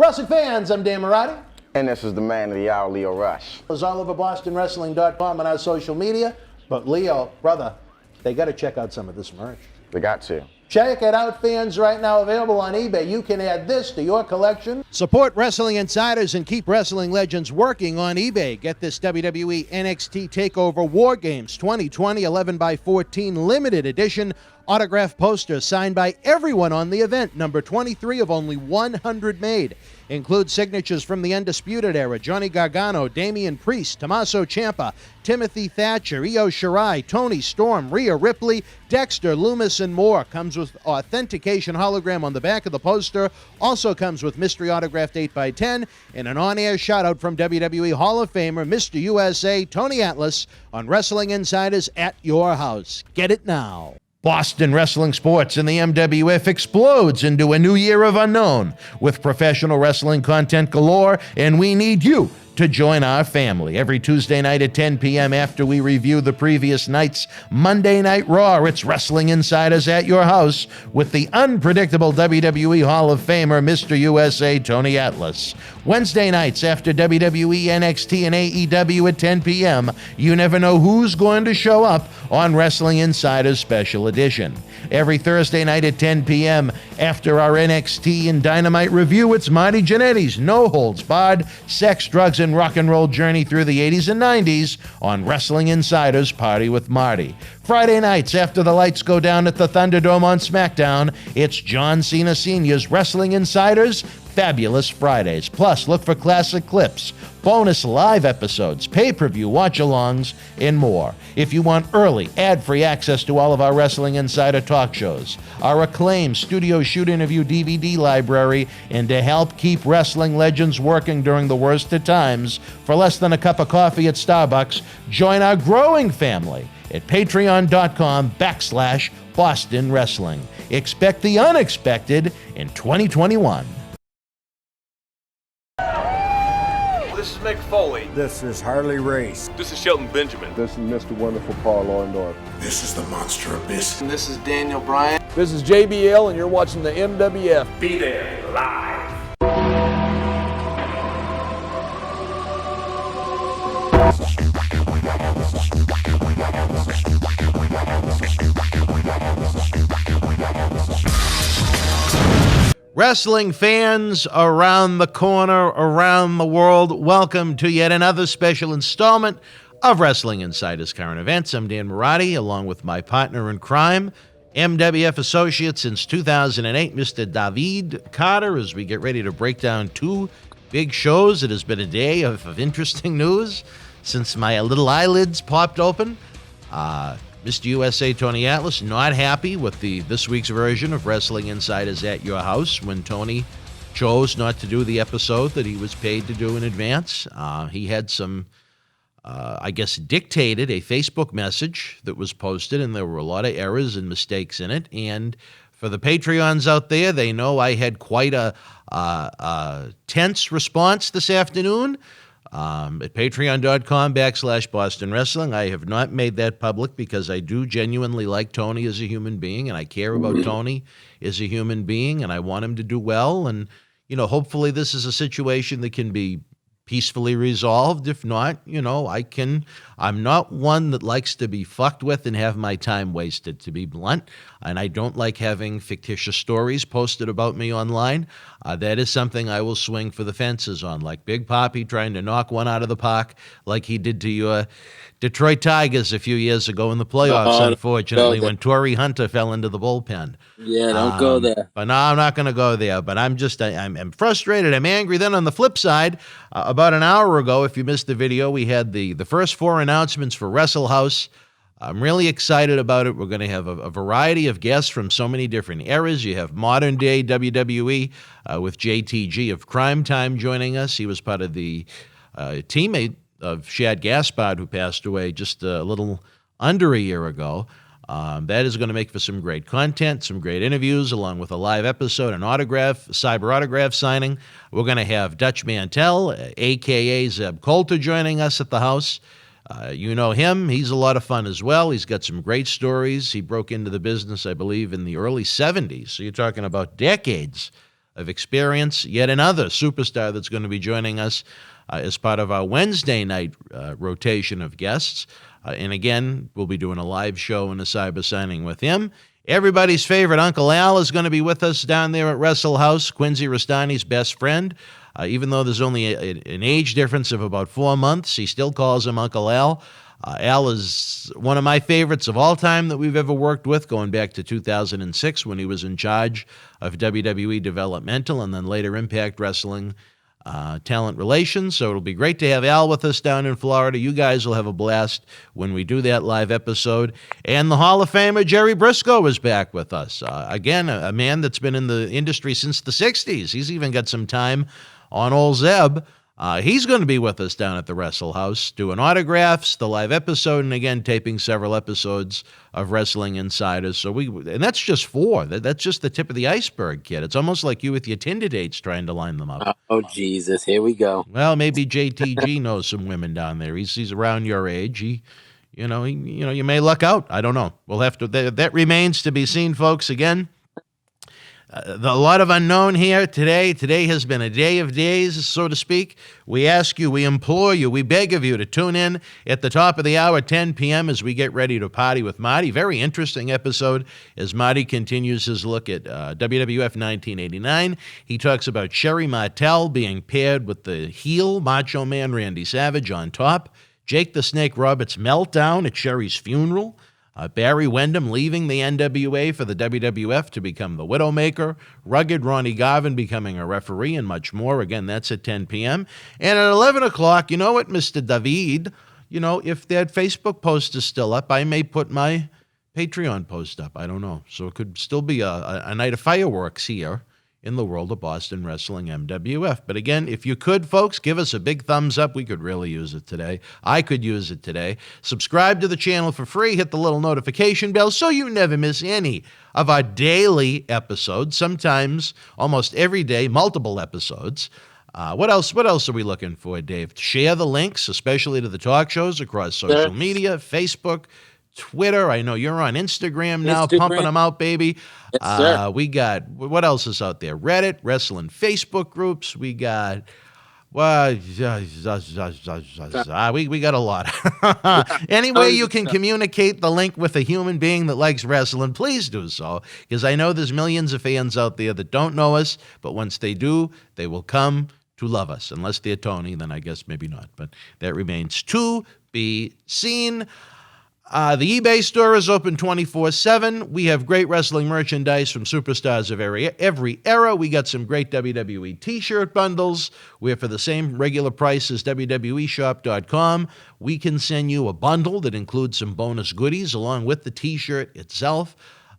Wrestling fans, I'm Dan Mirade. And this is the man of the hour, Leo Rush. It's all over BostonWrestling.com and our social media. But Leo, brother, they got to check out some of this merch. They got to. Check it out, fans, right now available on eBay. You can add this to your collection. Support Wrestling Insiders and keep wrestling legends working on eBay. Get this WWE NXT TakeOver War Games 2020 11x14 limited edition autograph poster signed by everyone on the event. Number 23 of only 100 made. Includes signatures from the Undisputed Era: Johnny Gargano, Damian Priest, Tommaso Ciampa, Timothy Thatcher, Io Shirai, Tony Storm, Rhea Ripley, Dexter, Loomis, and more. Comes with authentication hologram on the back of the poster. Also comes with mystery autographed 8x10 and an on-air shout-out from WWE Hall of Famer Mr. USA Tony Atlas on Wrestling Insiders at your house. Get it now. Boston Wrestling Sports and the MWF explodes into a new year of unknown with professional wrestling content galore, and we need you to join our family. Every Tuesday night at 10 p.m. after we review the previous night's Monday Night Raw, it's Wrestling Insiders at your house with the unpredictable WWE Hall of Famer, Mr. USA Tony Atlas. Wednesday nights after WWE NXT and AEW at 10 p.m., you never know who's going to show up on Wrestling Insiders Special Edition. Every Thursday night at 10 p.m. after our NXT and Dynamite review, it's Marty Jannetty's No Holds Barred Sex, Drugs, and Rock and Roll journey through the 80s and 90s on Wrestling Insiders Party with Marty. Friday nights after the lights go down at the Thunderdome on SmackDown, it's John Cena Sr.'s Wrestling Insiders Fabulous Fridays. Plus, look for classic clips, bonus live episodes, pay-per-view watch-alongs, and more. If you want early, ad-free access to all of our Wrestling Insider talk shows, our acclaimed studio shoot interview DVD library, and to help keep wrestling legends working during the worst of times, for less than a cup of coffee at Starbucks, join our growing family at patreon.com/Boston Wrestling. Expect the unexpected in 2021. This is Mick Foley. This is Harley Race. This is Shelton Benjamin. This is Mr. Wonderful Paul Orndorff. This is the Monster Abyss. And this is Daniel Bryan. This is JBL, and you're watching the MWF. Be there live. Wrestling fans around the corner, around the world, welcome to yet another special installment of Wrestling Insiders Current Events. I'm Dan Mirade, along with my partner in crime, MWF associate since 2008, Mr. David Carter, as we get ready to break down two big shows. It has been a day of interesting news since my little eyelids popped open. Mr. USA Tony Atlas not happy with this week's version of Wrestling Insiders at Your House when Tony chose not to do the episode that he was paid to do in advance. He had some, dictated a Facebook message that was posted, and there were a lot of errors and mistakes in it. And for the Patreons out there, they know I had quite a tense response this afternoon. At patreon.com/Boston Wrestling. I have not made that public because I do genuinely like Tony as a human being, and I care about Tony as a human being, and I want him to do well. And, hopefully this is a situation that can be peacefully resolved. If not, I'm not one that likes to be fucked with and have my time wasted, to be blunt. And I don't like having fictitious stories posted about me online. That is something I will swing for the fences on, like Big Papi trying to knock one out of the park like he did to your Detroit Tigers a few years ago in the playoffs, unfortunately, when Torrey Hunter fell into the bullpen. Yeah, don't go there. But no, I'm not going to go there. But I'm frustrated. I'm angry. Then on the flip side, about an hour ago, if you missed the video, we had the first four announcements for Wrestle House. I'm really excited about it. We're going to have a variety of guests from so many different eras. You have modern-day WWE with JTG of Crime Time joining us. He was part of the teammate of Shad Gaspard, who passed away just a little under a year ago. That is going to make for some great content, some great interviews, along with a live episode, an cyber autograph signing. We're going to have Dutch Mantel, a.k.a. Zeb Coulter, joining us at the house. You know him. He's a lot of fun as well. He's got some great stories. He broke into the business, I believe, in the early 70s. So you're talking about decades of experience. Yet another superstar that's going to be joining us as part of our Wednesday night rotation of guests. And again, we'll be doing a live show and a cyber signing with him. Everybody's favorite Uncle Al is going to be with us down there at Wrestle House, Quincy Rustani's best friend. Even though there's only an age difference of about 4 months, he still calls him Uncle Al. Al is one of my favorites of all time that we've ever worked with, going back to 2006 when he was in charge of WWE Developmental and then later Impact Wrestling Talent Relations. So it'll be great to have Al with us down in Florida. You guys will have a blast when we do that live episode. And the Hall of Famer Jerry Briscoe is back with us. Again, a man that's been in the industry since the 60s. He's even got some time on old Zeb. He's going to be with us down at the Wrestle House, doing autographs, the live episode, and again, taping several episodes of Wrestling Insiders. And that's just 4. That's just the tip of the iceberg, kid. It's almost like you with your Tinder dates trying to line them up. Oh, Jesus. Here we go. Well, maybe JTG knows some women down there. He's around your age. You may luck out. I don't know. We'll have to. That remains to be seen, folks. Again. A lot of unknown here today. Today has been a day of days, so to speak. We ask you, we implore you, we beg of you to tune in at the top of the hour, 10 p.m., as we get ready to party with Marty. Very interesting episode as Marty continues his look at WWF 1989. He talks about Sherry Martel being paired with the heel Macho Man Randy Savage on top. Jake the Snake Roberts' meltdown at Sherry's funeral. Barry Windham leaving the NWA for the WWF to become the Widowmaker, rugged Ronnie Garvin becoming a referee, and much more. Again, that's at 10 p.m. And at 11 o'clock, you know what, Mr. David, if that Facebook post is still up, I may put my Patreon post up. I don't know. So it could still be a night of fireworks here in the world of Boston Wrestling MWF. But again, if you could, folks, give us a big thumbs up. We could really use it today. I could use it today. Subscribe to the channel for free. Hit the little notification bell so you never miss any of our daily episodes, sometimes almost every day, multiple episodes. What else are we looking for, Dave? Share the links, especially to the talk shows across social media, Facebook, Twitter. I know you're on Instagram now, pumping them out, baby. Yes, sir. We got, what else is out there? Reddit, wrestling Facebook groups. We got, we got a lot. Any way you can communicate the link with a human being that likes wrestling, please do so, because I know there's millions of fans out there that don't know us, but once they do, they will come to love us. Unless they're Tony, then I guess maybe not, but that remains to be seen. The eBay store is open 24/7. We have great wrestling merchandise from superstars of every era. We got some great WWE t-shirt bundles. We're for the same regular price as WWEshop.com. We can send you a bundle that includes some bonus goodies along with the t-shirt itself.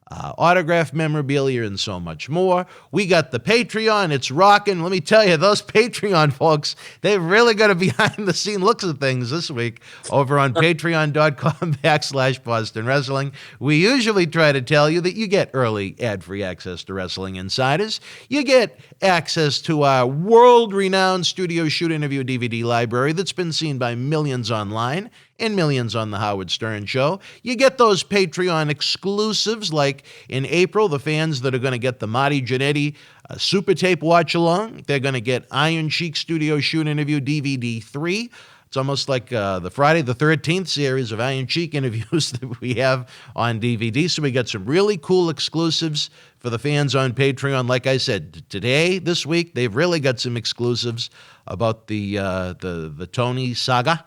Autograph memorabilia and so much more. We got the Patreon. It's rocking. Let me tell you, those Patreon folks, they've really got a behind-the-scene looks at things this week over on patreon.com/Boston Wrestling. We usually try to tell you that you get early ad-free access to Wrestling Insiders. You get access to our world-renowned studio shoot interview DVD library that's been seen by millions online and millions on the Howard Stern Show. You get those Patreon exclusives, like in April, the fans that are going to get the Marty Jannetty Super Tape Watch-Along. They're going to get Iron Sheik Studio Shoot Interview DVD 3. It's almost like the Friday the 13th series of Iron Sheik interviews that we have on DVD. So we got some really cool exclusives for the fans on Patreon. Like I said, today, this week, they've really got some exclusives about the Tony saga.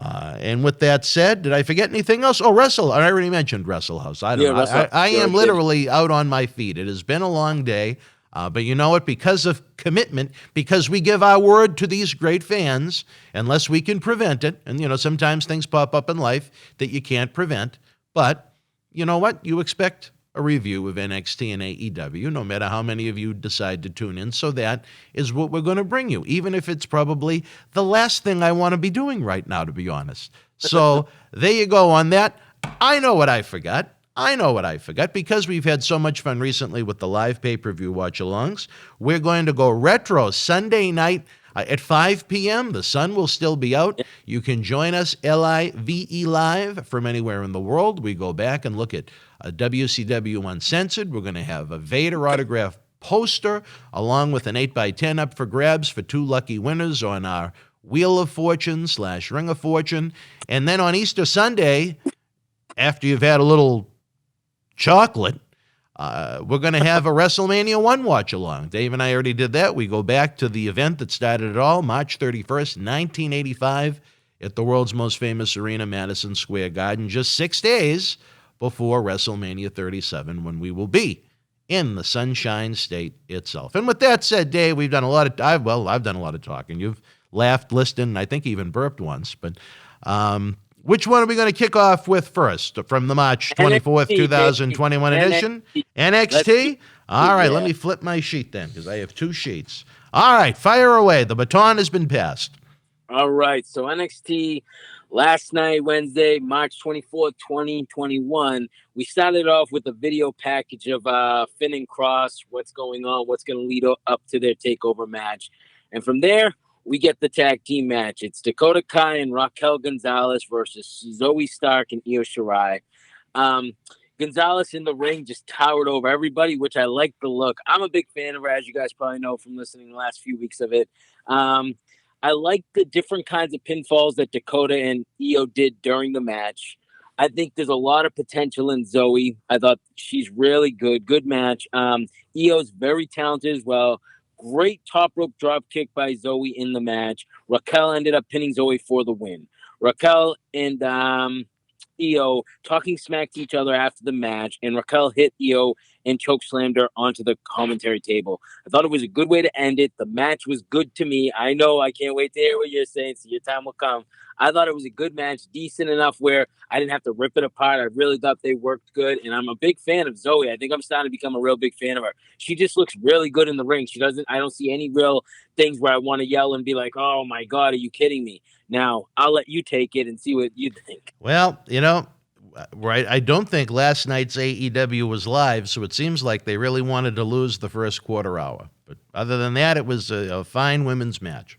And with that said, did I forget anything else? Oh, I already mentioned Wrestle House. I don't know. I am literally out on my feet. It has been a long day. But you know what? Because of commitment, because we give our word to these great fans, unless we can prevent it, and, sometimes things pop up in life that you can't prevent. But you know what? You expect a review of NXT and AEW, no matter how many of you decide to tune in. So that is what we're going to bring you, even if it's probably the last thing I want to be doing right now, to be honest. So there you go on that. I know what I forgot. Because we've had so much fun recently with the live pay-per-view watch-alongs. We're going to go retro Sunday night at 5 p.m. The sun will still be out. You can join us LIVE live from anywhere in the world. We go back and look at WCW Uncensored. We're going to have a Vader autograph poster, along with an 8x10 up for grabs for 2 lucky winners on our Wheel of Fortune / Ring of Fortune. And then on Easter Sunday, after you've had a little chocolate, we're going to have a WrestleMania 1 watch along. Dave and I already did that. We go back to the event that started it all, March 31st, 1985, at the world's most famous arena, Madison Square Garden, just 6 days before WrestleMania 37, when we will be in the Sunshine State itself. And with that said, Dave, we've done a lot of, I've done a lot of talking. You've laughed, listened, and I think even burped once. But which one are we going to kick off with first from the March 24th, 2021 edition? NXT? All right, let me flip my sheet then, because I have 2 sheets. All right, fire away. The baton has been passed. All right, so NXT last night, Wednesday, March 24th, 2021, we started off with a video package of Finn and Cross, what's going on, what's going to lead up to their TakeOver match. And from there, we get the tag team match. It's Dakota Kai and Raquel Gonzalez versus Zoe Stark and Io Shirai. Gonzalez in the ring just towered over everybody, which I like the look. I'm a big fan of her, as you guys probably know from listening to the last few weeks of it. I like the different kinds of pinfalls that Dakota and Io did during the match. I think there's a lot of potential in Zoe. I thought she's really good. Good match. Io's very talented as well. Great top rope drop kick by Zoe in the match. Raquel ended up pinning Zoe for the win. Raquel and Io talking smack to each other after the match, and Raquel hit Io and chokeslammed her onto the commentary table. I thought it was a good way to end it. The match was good to me. I know I can't wait to hear what you're saying, so your time will come. I thought it was a good match, decent enough where I didn't have to rip it apart. I really thought they worked good, and I'm a big fan of Zoe. I think I'm starting to become a real big fan of her. She just looks really good in the ring. I don't see any real things where I want to yell and be like, oh my God, are you kidding me? Now, I'll let you take it and see what you think. Well, right, I don't think last night's AEW was live, so it seems like they really wanted to lose the first quarter hour. But other than that, it was a fine women's match.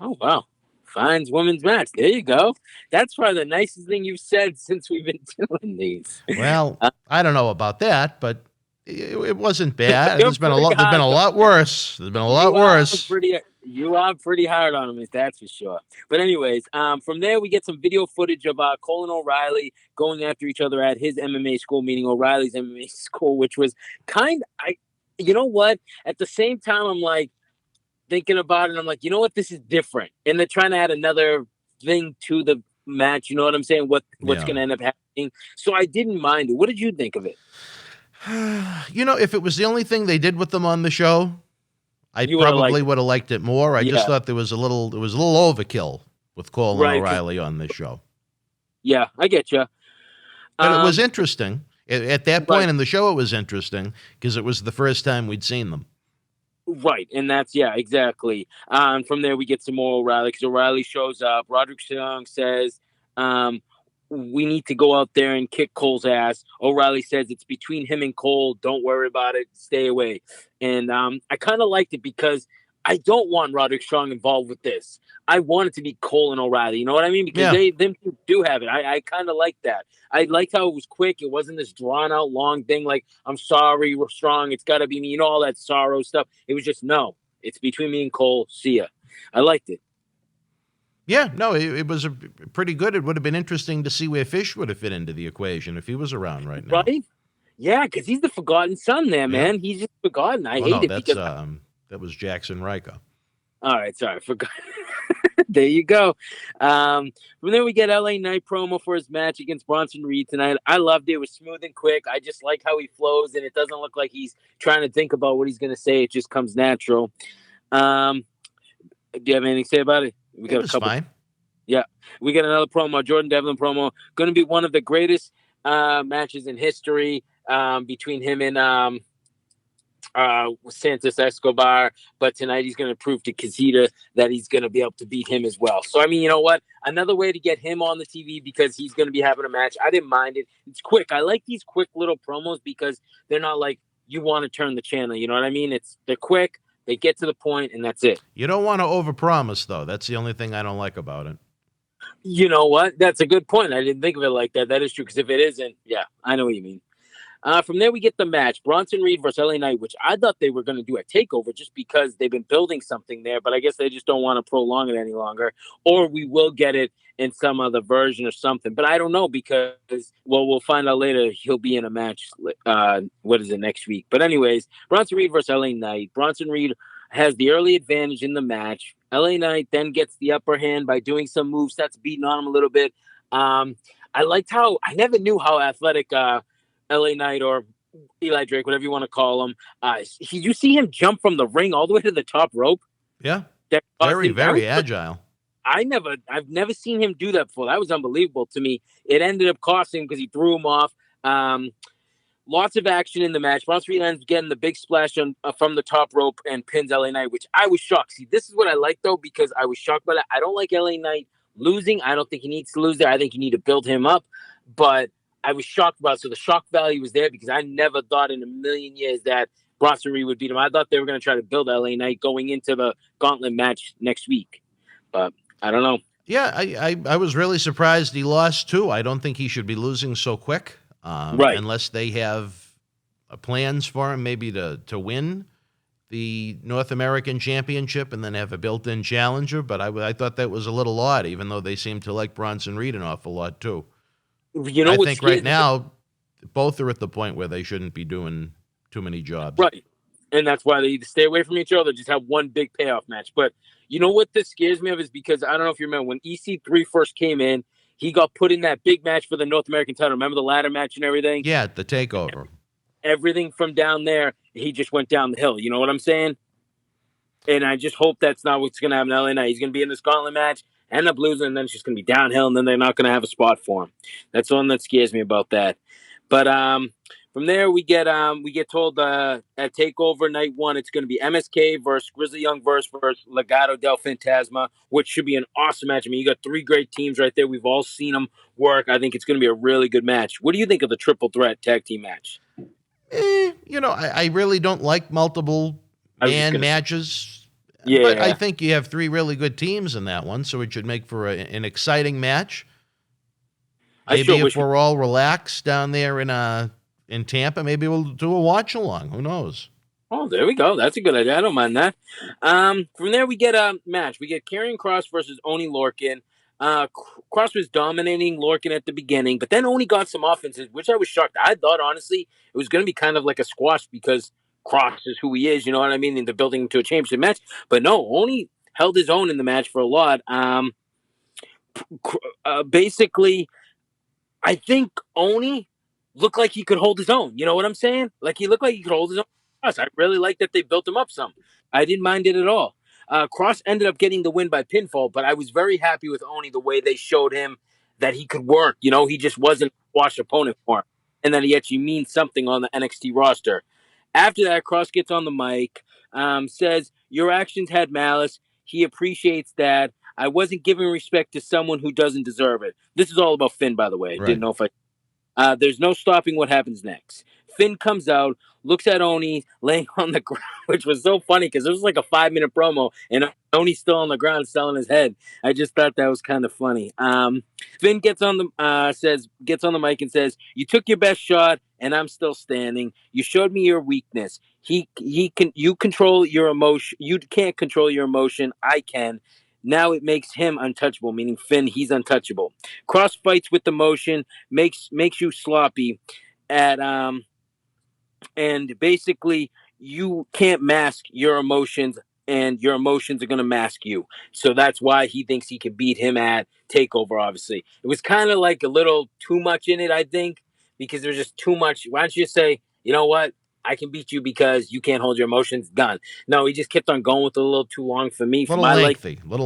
Oh, wow. Fine women's match. There you go. That's probably the nicest thing you've said since we've been doing these. Well, I don't know about that, but it wasn't bad. There's been a lot worse. There's been a lot worse. You are pretty hard on him, that's for sure. But anyways, from there we get some video footage of Cole and O'Reilly going after each other at his MMA school, meaning O'Reilly's MMA school, which was you know what? At the same time, I'm like thinking about it. I'm like, you know what? This is different, and they're trying to add another thing to the match. You know what I'm saying? What's going to end up happening? So I didn't mind it. What did you think of it? If it was the only thing they did with them on the show, I probably would have liked it more. I just thought there was a little overkill with Cole and O'Reilly on this show. Yeah, I get you. But it was interesting. At that point in the show, it was interesting because it was the first time we'd seen them. Right, and that's, exactly. From there, we get some more O'Reilly because O'Reilly shows up. Roderick Strong says, we need to go out there and kick Cole's ass. O'Reilly says it's between him and Cole. Don't worry about it. Stay away. And I kind of liked it because I don't want Roderick Strong involved with this. I want it to be Cole and O'Reilly. You know what I mean? Because them two do have it. I kind of like that. I liked how it was quick. It wasn't this drawn out long thing like, I'm sorry, we're strong. It's got to be me. All that sorrow stuff. It was just, no, it's between me and Cole. See ya. I liked it. Yeah, no, it was pretty good. It would have been interesting to see where Fish would have fit into the equation if he was around right now. Right? Yeah, because he's the forgotten son there, man. He's just forgotten. I hate it because that was Jackson Riker. All right, sorry, forgot. There you go. From there, we get LA Knight promo for his match against Bronson Reed tonight. I loved it. It was smooth and quick. I just like how he flows, and it doesn't look like he's trying to think about what he's going to say. It just comes natural. Do you have anything to say about it? We got a couple. Fine. Yeah, we got another promo, Jordan Devlin promo. Going to be one of the greatest matches in history between him and Santos Escobar. But tonight he's going to prove to Kazita that he's going to be able to beat him as well. So, I mean, you know what? Another way to get him on the TV because he's going to be having a match. I didn't mind it. It's quick. I like these quick little promos because they're not like you want to turn the channel. You know what I mean? They're quick. They get to the point, and that's it. You don't want to overpromise, though. That's the only thing I don't like about it. You know what? That's a good point. I didn't think of it like that. That is true, because if it isn't, I know what you mean. From there, we get the match. Bronson Reed versus LA Knight, which I thought they were going to do a takeover just because they've been building something there, but I guess they just don't want to prolong it any longer. Or we will get it in some other version or something. But I don't know because, well, we'll find out later. He'll be in a match, next week. But anyways, Bronson Reed versus LA Knight. Bronson Reed has the early advantage in the match. LA Knight then gets the upper hand by doing some moves, starts beating on him a little bit. I liked how I never knew how athletic LA Knight or Eli Drake, whatever you want to call him. You see him jump from the ring all the way to the top rope. Yeah, very agile. I've never seen him do that before. That was unbelievable to me. It ended up costing him because he threw him off. Lots of action in the match. Bronson Reed ends getting the big splash from the top rope and pins LA Knight, which I was shocked. See, this is what I like though, because I was shocked by that. I don't like LA Knight losing. I don't think he needs to lose there. I think you need to build him up, but I was shocked about it. So the shock value was there because I never thought in a million years that Bronson Reed would beat him. I thought they were going to try to build LA Knight going into the gauntlet match next week, but I don't know. Yeah, I was really surprised he lost too. I don't think he should be losing so quick, right? Unless they have plans for him, maybe to win the North American Championship and then have a built-in challenger. But I thought that was a little odd, even though they seem to like Bronson Reed an awful lot too. You know, I think right now both are at the point where they shouldn't be doing too many jobs. Right. And that's why they either stay away from each other or just have one big payoff match. But you know what this scares me of is because I don't know if you remember when EC3 first came in, he got put in that big match for the North American title. Remember the ladder match and everything? Yeah, the takeover. Everything from down there, he just went down the hill. You know what I'm saying? And I just hope that's not what's going to happen in LA Knight. He's going to be in this gauntlet match, end up losing, and then it's just going to be downhill, and then they're not going to have a spot for him. That's the one that scares me about that. But from there, we get told at TakeOver Night 1, it's going to be MSK versus Grizzly Young versus Legado del Fantasma, which should be an awesome match. I mean, you got three great teams right there. We've all seen them work. I think it's going to be a really good match. What do you think of the triple threat tag team match? I really don't like multiple matches. Yeah. But I think you have three really good teams in that one, so it should make for an exciting match. Maybe if we're all relaxed down there in Tampa, maybe we'll do a watch along. Who knows? Oh, there we go. That's a good idea. I don't mind that. From there, we get a match. We get Karrion Kross versus Oney Lorcan. Kross was dominating Lorcan at the beginning, but then Oney got some offenses, which I was shocked. I thought, honestly, it was going to be kind of like a squash because Kross is who he is, you know what I mean? And they're building to a championship match. But no, Oney held his own in the match for a lot. Basically, I think Oney looked like he could hold his own. You know what I'm saying? Like he looked like he could hold his own. I really like that they built him up some. I didn't mind it at all. Kross ended up getting the win by pinfall, but I was very happy with Oney the way they showed him that he could work. You know, he just wasn't a squash opponent for him, and that he actually means something on the NXT roster. After that, Kross gets on the mic, says, "Your actions had malice. He appreciates that. I wasn't giving respect to someone who doesn't deserve it." This is all about Finn, by the way. Right. Didn't know if I... there's no stopping what happens next. Finn comes out, looks at Oney laying on the ground, which was so funny because it was like a 5-minute promo, and Oney's still on the ground selling his head. I just thought that was kind of funny. Finn gets on the mic and says, "You took your best shot, and I'm still standing. You showed me your weakness. You control your emotion. You can't control your emotion. I can. Now it makes him untouchable," meaning Finn. He's untouchable. Kross fights with emotion, makes you sloppy, and basically you can't mask your emotions, and your emotions are going to mask you. So that's why he thinks he can beat him at TakeOver. Obviously, it was kind of like a little too much in it, I think, because there's just too much. Why don't you just say, you know what? I can beat you because you can't hold your emotions. Done. No, he just kept on going with it a little too long for me. Little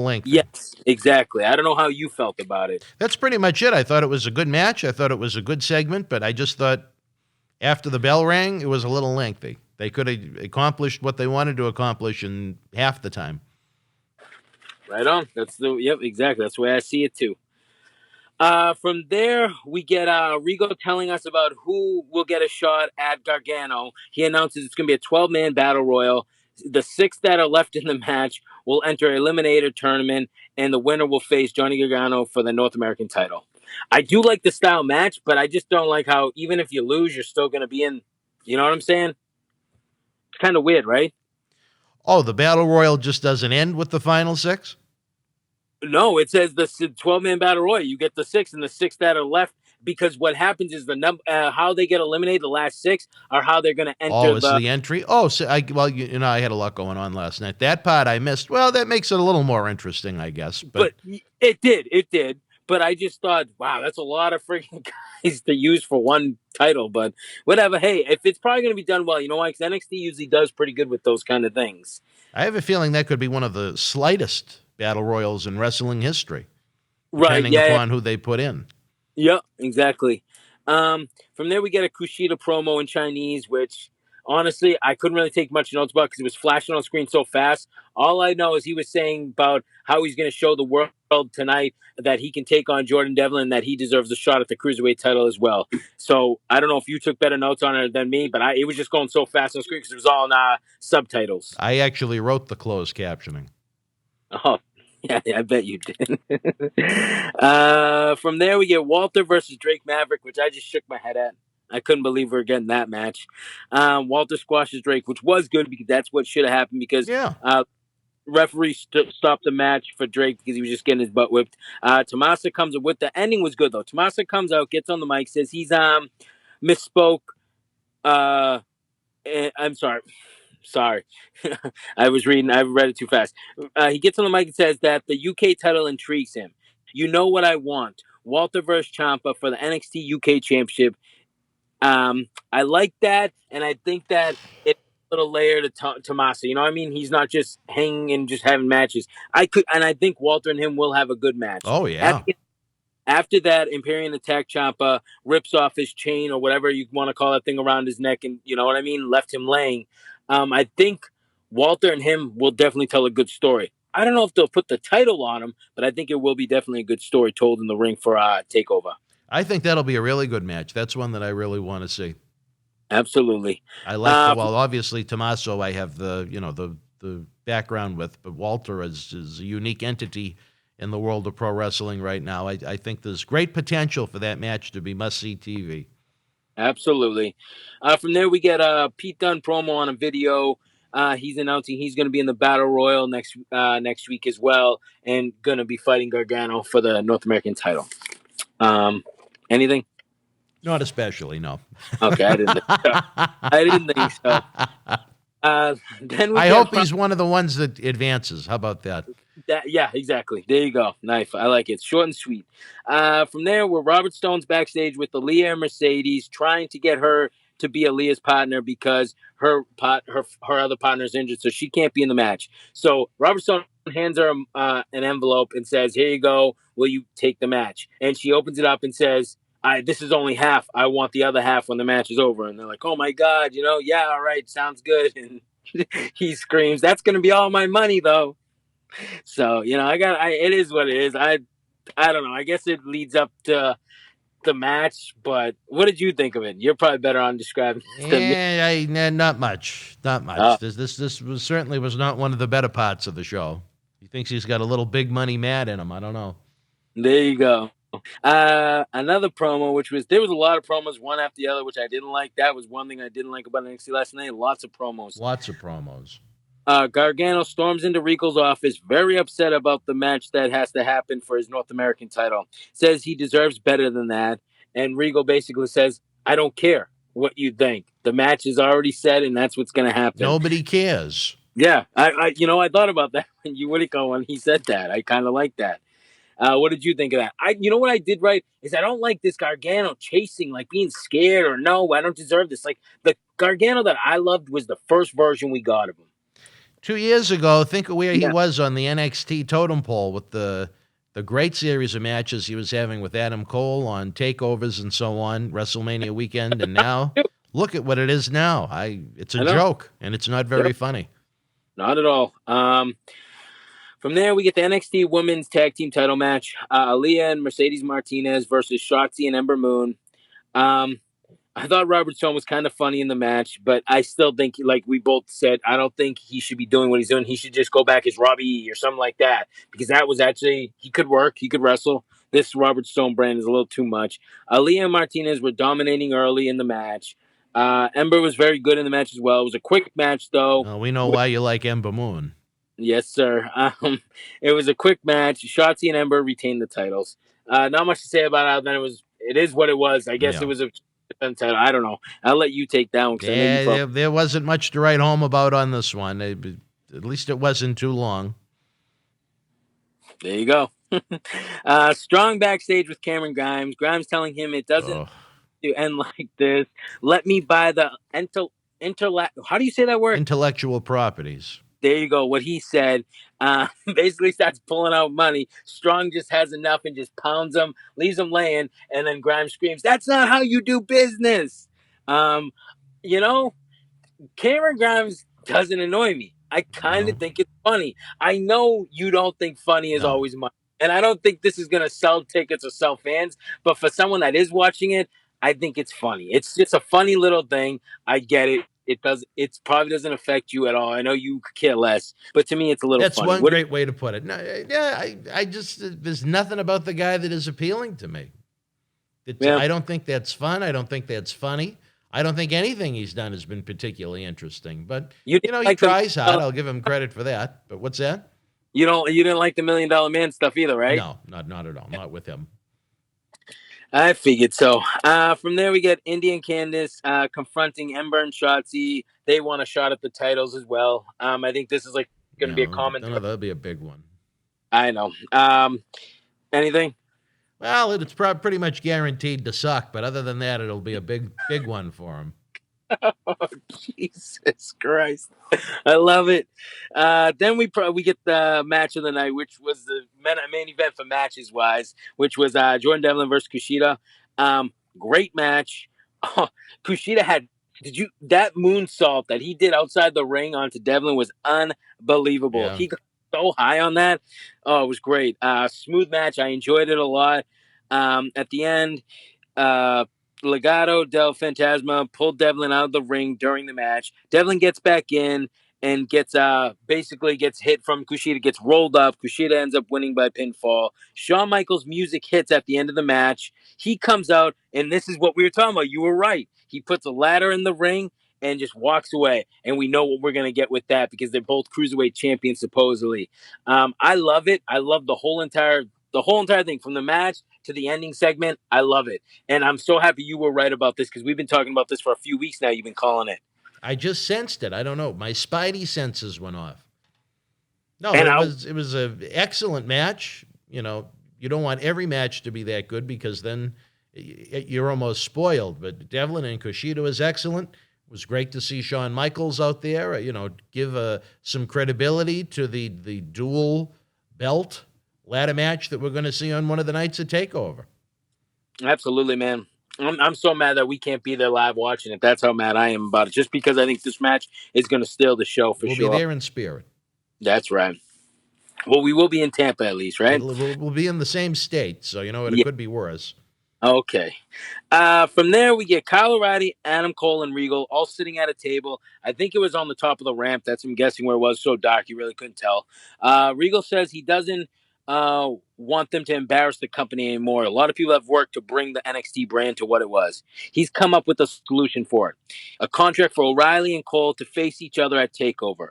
lengthy. Yes, exactly. I don't know how you felt about it. That's pretty much it. I thought it was a good match. I thought it was a good segment, but I just thought after the bell rang, it was a little lengthy. They could have accomplished what they wanted to accomplish in half the time. Right on. Yep, exactly. That's the way I see it too. From there, we get Rigo telling us about who will get a shot at Gargano. He announces it's going to be a 12-man battle royal. The 6 that are left in the match will enter an eliminator tournament, and the winner will face Johnny Gargano for the North American title. I do like the style match, but I just don't like how even if you lose, you're still going to be in. You know what I'm saying? It's kind of weird, right? Oh, the Battle Royal just doesn't end with the final 6? No, it says the 12-man battle royal. You get the 6 and the 6 that are left because what happens is the number how they get eliminated. The last 6 are how they're going to enter. Oh, it's the entry. Oh, so I had a lot going on last night. That part I missed. Well, that makes it a little more interesting, I guess. But it did. But I just thought, wow, that's a lot of freaking guys to use for one title. But whatever. Hey, if it's probably going to be done well, you know why? Because NXT usually does pretty good with those kind of things. I have a feeling that could be one of the slightest battle royals in wrestling history, Right? depending upon who they put in. Yep, exactly. From there, we get a Kushida promo in Chinese, which honestly I couldn't really take much notes about because it was flashing on screen so fast. All I know is he was saying about how he's going to show the world tonight that he can take on Jordan Devlin and that he deserves a shot at the Cruiserweight title as well. So I don't know if you took better notes on it than me, but it was just going so fast on screen because it was all in subtitles. I actually wrote the closed captioning. Oh, yeah, I bet you did. From there, we get Walter versus Drake Maverick, which I just shook my head at. I couldn't believe we were getting that match. Walter squashes Drake, which was good because that's what should have happened because referee stopped the match for Drake because he was just getting his butt whipped. Tommaso comes up with the ending was good, though. Tommaso comes out, gets on the mic, says he's misspoke. I'm sorry. I read it too fast. He gets on the mic and says that the UK title intrigues him. You know what I want. Walter versus Ciampa for the NXT UK Championship. I like that, and I think that it's a little layer to Tommaso. You know what I mean? He's not just hanging and just having matches. I think Walter and him will have a good match. Oh, yeah. After that, Imperium attack Ciampa, rips off his chain or whatever you want to call that thing around his neck, and you know what I mean? Left him laying. I think Walter and him will definitely tell a good story. I don't know if they'll put the title on him, but I think it will be definitely a good story told in the ring for TakeOver. I think that'll be a really good match. That's one that I really want to see. Absolutely. I like obviously Tommaso I have the background with, but Walter is a unique entity in the world of pro wrestling right now. I think there's great potential for that match to be must-see TV. Absolutely. From there, we get Pete Dunne promo on a video. He's announcing he's going to be in the Battle Royal next week as well, and going to be fighting Gargano for the North American title. Anything? Not especially, no. Okay, I didn't think so. Then I hope he's one of the ones that advances. How about that? Yeah, exactly. There you go. Nice. I like it. Short and sweet. From there, we're Robert Stone's backstage with Aaliyah and Mercedes, trying to get her to be Aaliyah's partner because her other partner is injured, so she can't be in the match. So Robert Stone hands her an envelope and says, "Here you go. Will you take the match?" And she opens it up and says, "This is only half. I want the other half when the match is over." And they're like, "Oh my God, yeah, all right, sounds good." And he screams, "That's going to be all my money, though." So it is what it is. I don't know. I guess it leads up to the match, but what did you think of it? You're probably better on describing it than me. Not much. This certainly was not one of the better parts of the show. He thinks he's got a little big money mad in him. I don't know. There you go. Another promo, there was a lot of promos, one after the other, which I didn't like. That was one thing I didn't like about NXT last night. Lots of promos. Gargano storms into Regal's office, very upset about the match that has to happen for his North American title. Says he deserves better than that. And Regal basically says, "I don't care what you think. The match is already set, and that's what's going to happen." Nobody cares. Yeah. I thought about that when he said that. I kind of like that. What did you think of that? What I did right is I don't like this Gargano chasing, like being scared or no, I don't deserve this. Like the Gargano that I loved was the first version we got of him. 2 years ago, think of where he was on the NXT totem pole with the great series of matches he was having with Adam Cole on takeovers and so on, WrestleMania weekend, and now look at what it is now. It's a joke, and it's not very funny. Not at all. From there, we get the NXT Women's Tag Team Title match. Aaliyah and Mercedes Martinez versus Shotzi and Ember Moon. I thought Robert Stone was kind of funny in the match, but I still think, like we both said, I don't think he should be doing what he's doing. He should just go back as Robbie or something like that, because that was actually, he could work, he could wrestle. This Robert Stone brand is a little too much. Aaliyah and Martinez were dominating early in the match. Ember was very good in the match as well. It was a quick match, though. We know why you like Ember Moon. Yes, sir. It was a quick match. Shotzi and Ember retained the titles. Not much to say about it. Then it is what it was. I guess it was a defense title. I don't know. I'll let you take that one. There wasn't much to write home about on this one. At least it wasn't too long. There you go. Strong backstage with Cameron Grimes. Grimes telling him it doesn't end like this. Let me buy the how do you say that word? Intellectual properties. There you go. What he said. Basically starts pulling out money. Strong just has enough and just pounds him, leaves him laying, and then Grimes screams, "That's not how you do business." You know, Cameron Grimes doesn't annoy me. I kind of think it's funny. I know you don't think funny is always money. And I don't think this is going to sell tickets or sell fans. But for someone that is watching it, I think it's funny. It's just a funny little thing. I get it. It probably doesn't affect you at all. I know you could care less. But to me, it's a little That's funny. One great way to put it. No, I just, there's nothing about the guy that is appealing to me. I don't think that's fun. I don't think that's funny. I don't think anything he's done has been particularly interesting, but he tries hard. I'll give him credit for that. But what's that? You didn't like the $1 Million Man stuff either, right? No, not at all. Not with him. I figured so. From there, we get Indy and Candice confronting Ember and Shotzi. They want a shot at the titles as well. I think this is like going to be a common. No, that'll be a big one. I know. Anything? Well, it's pretty much guaranteed to suck, but other than that, it'll be a big one for him. Oh, Jesus Christ. I love it. Then we get the match of the night, which was the main event for matches wise, which was Jordan Devlin versus Kushida. Great match. Kushida had that moonsault that he did outside the ring onto Devlin was unbelievable. Yeah. He got so high on that. Oh, it was great. Smooth match. I enjoyed it a lot. At the end, Legado del Fantasma pulled Devlin out of the ring during the match. Devlin gets back in and basically gets hit from Kushida, gets rolled up. Kushida ends up winning by pinfall. Shawn Michaels' music hits at the end of the match. He comes out, and this is what we were talking about. You were right. He puts a ladder in the ring and just walks away. And we know what we're going to get with that because they're both cruiserweight champions, supposedly. I love it. I love the whole entire thing from the match to the ending segment. I love it. And I'm so happy you were right about this because we've been talking about this for a few weeks now. You've been calling it. I just sensed it. I don't know. My spidey senses went off. No, it was an excellent match. You know, you don't want every match to be that good because then you're almost spoiled. But Devlin and Kushida was excellent. It was great to see Shawn Michaels out there, give some credibility to the dual belt ladder match that we're going to see on one of the nights at TakeOver. Absolutely, man. I'm so mad that we can't be there live watching it. That's how mad I am about it. Just because I think this match is going to steal the show for sure. We'll be there in spirit. That's right. Well, we will be in Tampa at least, right? We'll be in the same state, so it could be worse. Okay. From there, we get Kyle O'Reilly, Adam Cole, and Regal all sitting at a table. I think it was on the top of the ramp. I'm guessing where it was. So dark, you really couldn't tell. Regal says he doesn't want them to embarrass the company anymore. A lot of people have worked to bring the NXT brand to what it was. He's come up with a solution for it. A contract for O'Reilly and Cole to face each other at TakeOver.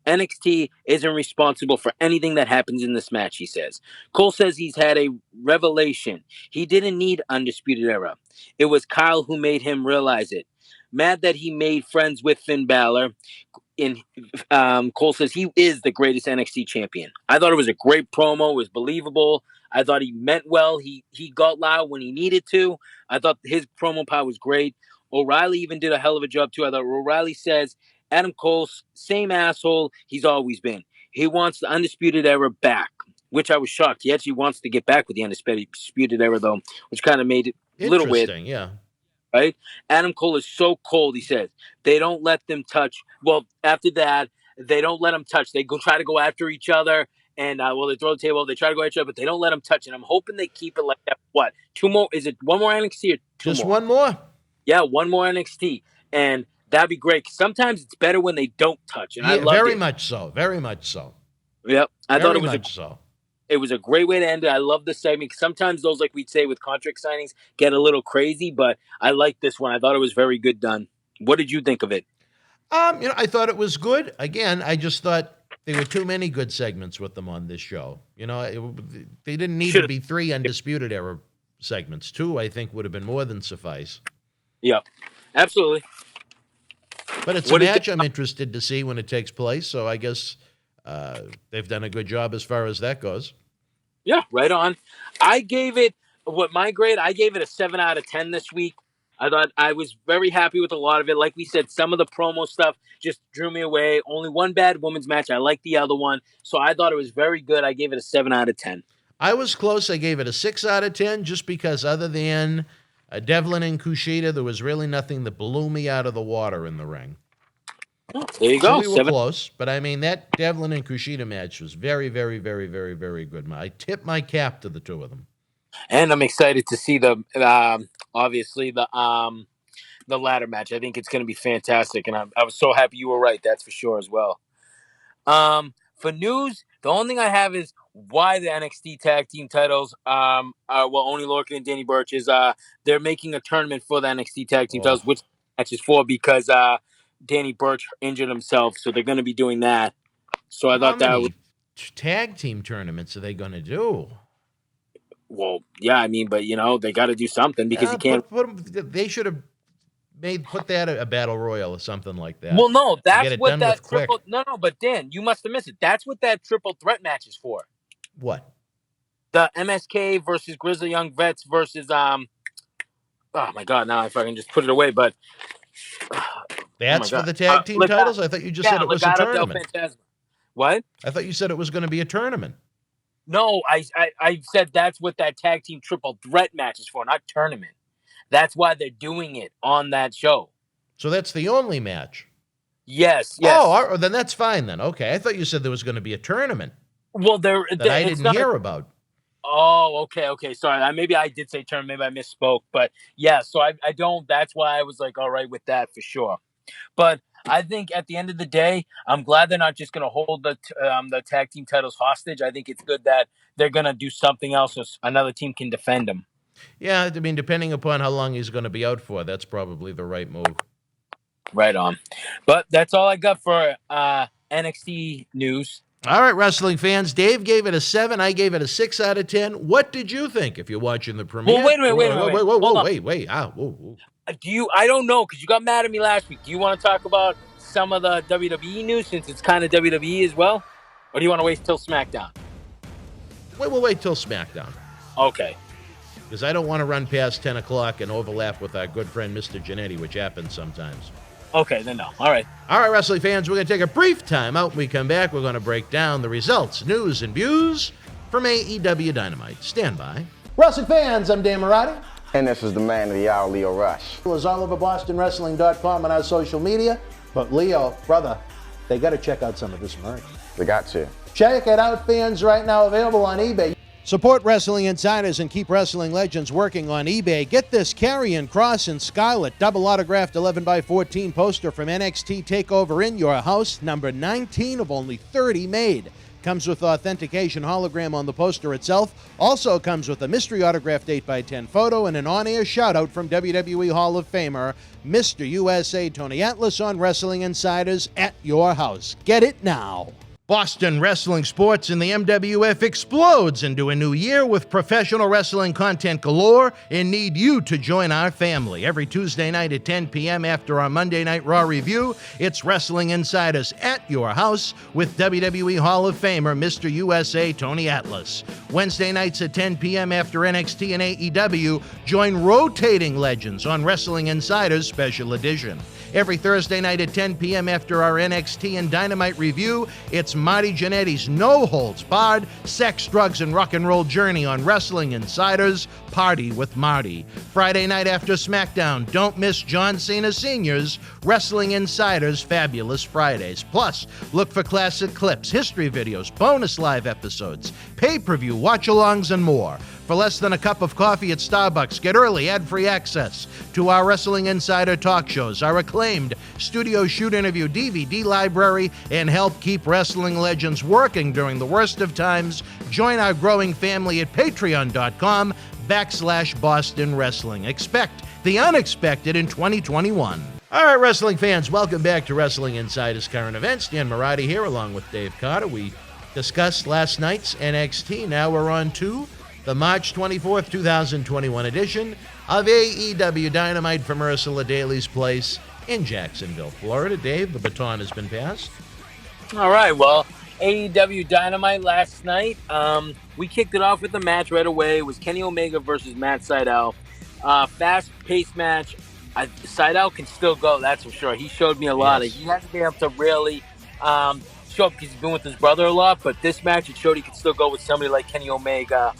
NXT isn't responsible for anything that happens in this match, he says. Cole says he's had a revelation. He didn't need Undisputed Era. It was Kyle who made him realize it. Mad that he made friends with Finn Balor. Cole says he is the greatest NXT champion. I thought it was a great promo. It was believable. I thought he meant well. He got loud when he needed to. I thought his promo power was great. O'Reilly even did a hell of a job too. I thought O'Reilly says Adam Cole's same asshole he's always been. He wants the Undisputed Era back, which I was shocked. He actually wants to get back with the Undisputed Era though, which kind of made it a little weird. Yeah. Right? Adam Cole is so cold, he says. They don't let them touch. Well, after that, they don't let them touch. They try to go after each other, and they throw the table. They try to go at each other, but they don't let them touch. And I'm hoping they keep it like that. What? 2 more? Is it 1 more NXT or 2 Just more? 1 more? Yeah, 1 more NXT. And that'd be great. Sometimes it's better when they don't touch. And I love it. Very much so. Very much so. Yep. I thought it was much so. It was a great way to end it. I love this segment. Sometimes those, like we'd say with contract signings, get a little crazy, but I like this one. I thought it was very good done. What did you think of it? I thought it was good. Again, I just thought there were too many good segments with them on this show. They didn't need to be 3 Undisputed Era segments. 2, I think, would have been more than suffice. Yeah, absolutely. But it's a match I'm interested to see when it takes place, so I guess they've done a good job as far as that goes. Yeah, right on. I gave it, I gave it a 7 out of 10 this week. I thought I was very happy with a lot of it. Like we said, some of the promo stuff just drew me away. Only one bad women's match. I liked the other one. So I thought it was very good. I gave it a 7 out of 10. I was close. I gave it a 6 out of 10 just because other than Devlin and Kushida, there was really nothing that blew me out of the water in the ring. Oh, there you go. So we were close. But, I mean, that Devlin and Kushida match was very, very, very, very, very good. I tip my cap to the two of them. And I'm excited to see obviously the ladder match. I think it's going to be fantastic, and I was so happy you were right. That's for sure as well. For news, the only thing I have is why the NXT tag team titles Oney Lorcan and Danny Burch is they're making a tournament for the NXT tag team titles, which match is for because Danny Burch injured himself, so they're going to be doing that. So I thought that tag team tournaments are they going to do? Well, yeah, I mean, but they got to do something because you can't. They should have put that a battle royal or something like that. Well, no, that's what that triple. No, but Dan, you must have missed it. That's what that triple threat match is for. What? The MSK versus Grizzly Young Vets versus oh my God, now I fucking just put it away. But that's for the tag team titles. I thought you just said it was a tournament. What? I thought you said it was going to be a tournament. No, I said that's what that tag team triple threat match is for, not tournament. That's why they're doing it on that show. So that's the only match? Yes. Oh, then that's fine then. Okay, I thought you said there was going to be a tournament. Well, I didn't hear about. Oh, okay. Sorry, maybe I did say tournament. Maybe I misspoke. But yeah, so I don't. That's why I was like, all right with that for sure. But I think at the end of the day, I'm glad they're not just going to hold the tag team titles hostage. I think it's good that they're going to do something else so another team can defend them. Yeah, I mean, depending upon how long he's going to be out for, that's probably the right move. Right on. But that's all I got for NXT news. All right, wrestling fans. Dave gave it a 7. I gave it a 6 out of 10. What did you think if you're watching the premiere? Well, wait a minute. Wait. I don't know, because you got mad at me last week. Do you want to talk about some of the WWE news since it's kind of WWE as well? Or do you want to wait till SmackDown? We'll wait till SmackDown. Okay. Because I don't want to run past 10 o'clock and overlap with our good friend Mr. Giannetti, which happens sometimes. Okay, then no. All right, wrestling fans, we're going to take a brief time out. When we come back, we're going to break down the results, news, and views from AEW Dynamite. Stand by. Wrestling fans, I'm Dan Mirade. And this is the man of the hour, Leo Rush. It's all over BostonWrestling.com and our social media. But Leo, brother, they got to check out some of this merch. They got to. Check it out, fans, right now, available on eBay. Support Wrestling Insiders and keep wrestling legends working on eBay. Get this Karrion Kross and Scarlett double autographed 11x14 poster from NXT TakeOver in your house, number 19 of only 30 made. Comes with authentication hologram on the poster itself. Also comes with a mystery autographed 8x10 photo and an on-air shout-out from WWE Hall of Famer Mr. USA Tony Atlas on Wrestling Insiders at your house. Get it now. Boston Wrestling Sports and the MWF explodes into a new year with professional wrestling content galore and need you to join our family. Every Tuesday night at 10 p.m. after our Monday Night Raw review, it's Wrestling Insiders at your house with WWE Hall of Famer Mr. USA Tony Atlas. Wednesday nights at 10 p.m. after NXT and AEW, join rotating legends on Wrestling Insiders Special Edition. Every Thursday night at 10 p.m. after our NXT and Dynamite review, it's Marty Jannetty's no-holds-barred sex, drugs, and rock and roll journey on Wrestling Insiders Party with Marty. Friday night after SmackDown, don't miss John Cena Sr.'s Wrestling Insiders Fabulous Fridays. Plus, look for classic clips, history videos, bonus live episodes, pay-per-view watch-alongs, and more. For less than a cup of coffee at Starbucks, get early ad-free access to our Wrestling Insider talk shows, our acclaimed studio shoot interview DVD library, and help keep wrestling legends working during the worst of times. Join our growing family at patreon.com/Boston Wrestling. Expect the unexpected in 2021. All right, wrestling fans, welcome back to Wrestling Insider's Current Events. Dan Mirade here along with Dave Carter. We discussed last night's NXT. Now we're on to the March 24th, 2021 edition of AEW Dynamite from Ursula Daly's place in Jacksonville, Florida. Dave, the baton has been passed. All right, well, AEW Dynamite last night. We kicked it off with the match right away. It was Kenny Omega versus Matt Sydal. Fast-paced match. Sydal can still go, that's for sure. He showed me a lot. Yes. He hasn't been able to really show up because he's been with his brother a lot, but this match, it showed he could still go with somebody like Kenny Omega.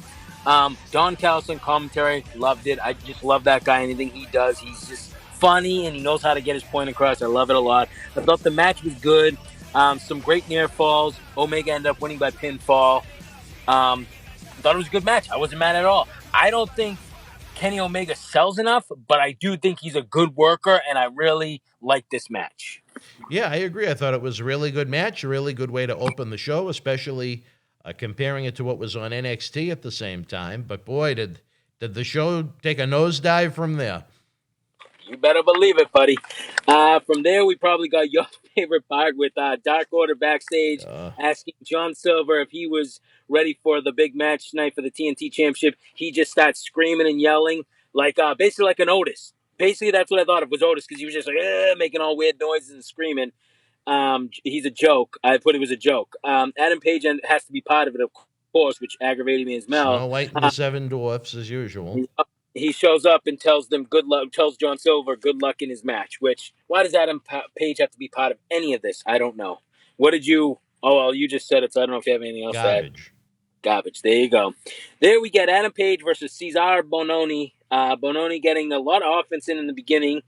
Don Callis commentary, loved it. I just love that guy. Anything he does, he's just funny and he knows how to get his point across. I love it a lot. I thought the match was good. Some great near falls. Omega ended up winning by pinfall. Thought it was a good match. I wasn't mad at all. I don't think Kenny Omega sells enough, but I do think he's a good worker, and I really like this match. Yeah, I agree. I thought it was a really good match, a really good way to open the show, especially comparing it to what was on NXT at the same time. But boy, did the show take a nosedive from there. You better believe it, buddy. From there, we probably got your favorite part with Dark Order backstage asking John Silver if he was ready for the big match tonight for the TNT Championship. He just starts screaming and yelling, like basically like an Otis. Basically, that's what I thought of was Otis, because he was just like making all weird noises and screaming. He's a joke. I put it was a joke. Adam Page has to be part of it, of course, which aggravated me as Mel. Snow White and the Seven Dwarfs, as usual. He shows up and tells them good luck, tells John Silver good luck in his match, which, why does Adam Page have to be part of any of this? I don't know. What did you, you just said it, so I don't know if you have anything else to add. Garbage. There you go. There we get Adam Page versus Cesar Bononi. Bononi getting a lot of offense in the beginning,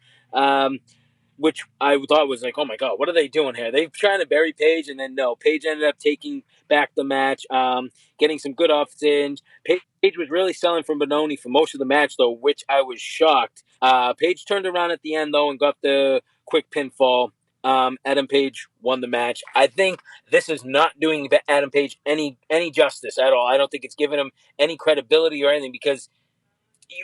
which I thought was like, oh my God, what are they doing here? They're trying to bury Page, and then no. Page ended up taking back the match, getting some good offense in. Page was really selling from Bononi for most of the match, though, which I was shocked. Page turned around at the end, though, and got the quick pinfall. Adam Page won the match. I think this is not doing Adam Page any justice at all. I don't think it's giving him any credibility or anything, because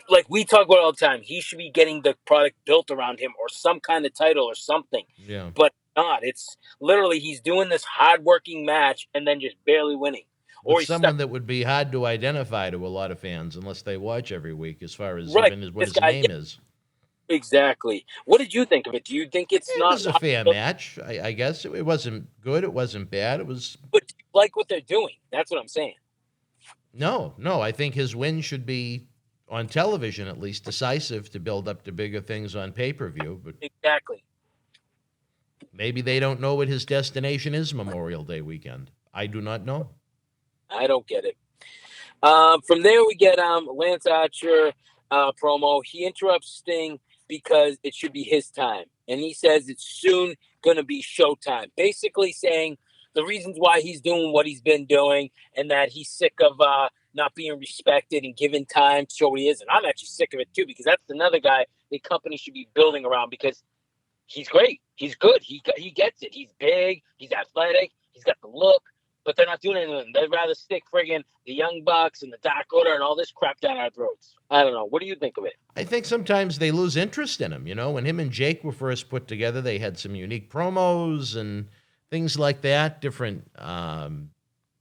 like we talk about all the time, he should be getting the product built around him or some kind of title or something. Yeah. But not. It's literally he's doing this hard-working match and then just barely winning. Or someone that would be hard to identify to a lot of fans unless they watch every week, as far as right. even what his name is. Exactly. What did you think of it? Do you think it was a fair match? I guess it wasn't good. It wasn't bad. It was. But do you like what they're doing? That's what I'm saying. No. I think his win should be on television, at least decisive, to build up to bigger things on pay-per-view. But exactly. Maybe they don't know what his destination is Memorial Day weekend. I do not know. I don't get it. From there, we get Lance Archer promo. He interrupts Sting because it should be his time. And he says it's soon going to be showtime. Basically saying the reasons why he's doing what he's been doing and that he's sick of not being respected and given time to show what he is. And I'm actually sick of it, too, because that's another guy the company should be building around, because he's great. He's good. He gets it. He's big. He's athletic. He's got the look. But they're not doing anything. They'd rather stick friggin' the Young Bucks and the Dark Order and all this crap down our throats. I don't know. What do you think of it? I think sometimes they lose interest in him. You know, when him and Jake were first put together, they had some unique promos and things like that, different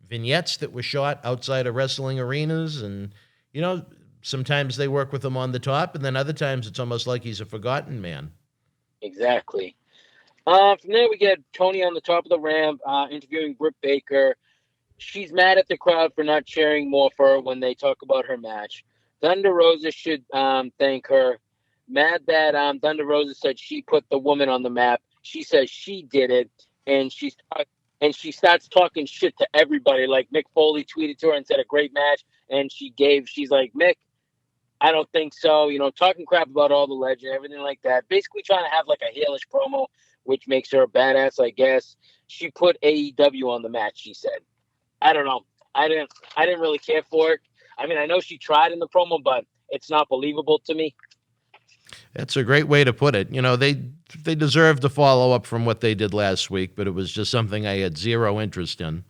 vignettes that were shot outside of wrestling arenas. And, you know, sometimes they work with him on the top, and then other times it's almost like he's a forgotten man. Exactly. From there, we get Tony on the top of the ramp interviewing Britt Baker. She's mad at the crowd for not cheering more for her when they talk about her match. Thunder Rosa should thank her. Mad that Thunder Rosa said she put the woman on the map. She says she did it, and she starts talking shit to everybody. Like Mick Foley tweeted to her and said a great match, and she's like, Mick, I don't think so. You know, talking crap about all the legend, everything like that. Basically trying to have like a heelish promo, which makes her a badass, I guess. She put AEW on the match, she said. I don't know. I didn't really care for it. I mean, I know she tried in the promo, but it's not believable to me. That's a great way to put it. They deserve to follow up from what they did last week, but it was just something I had zero interest in.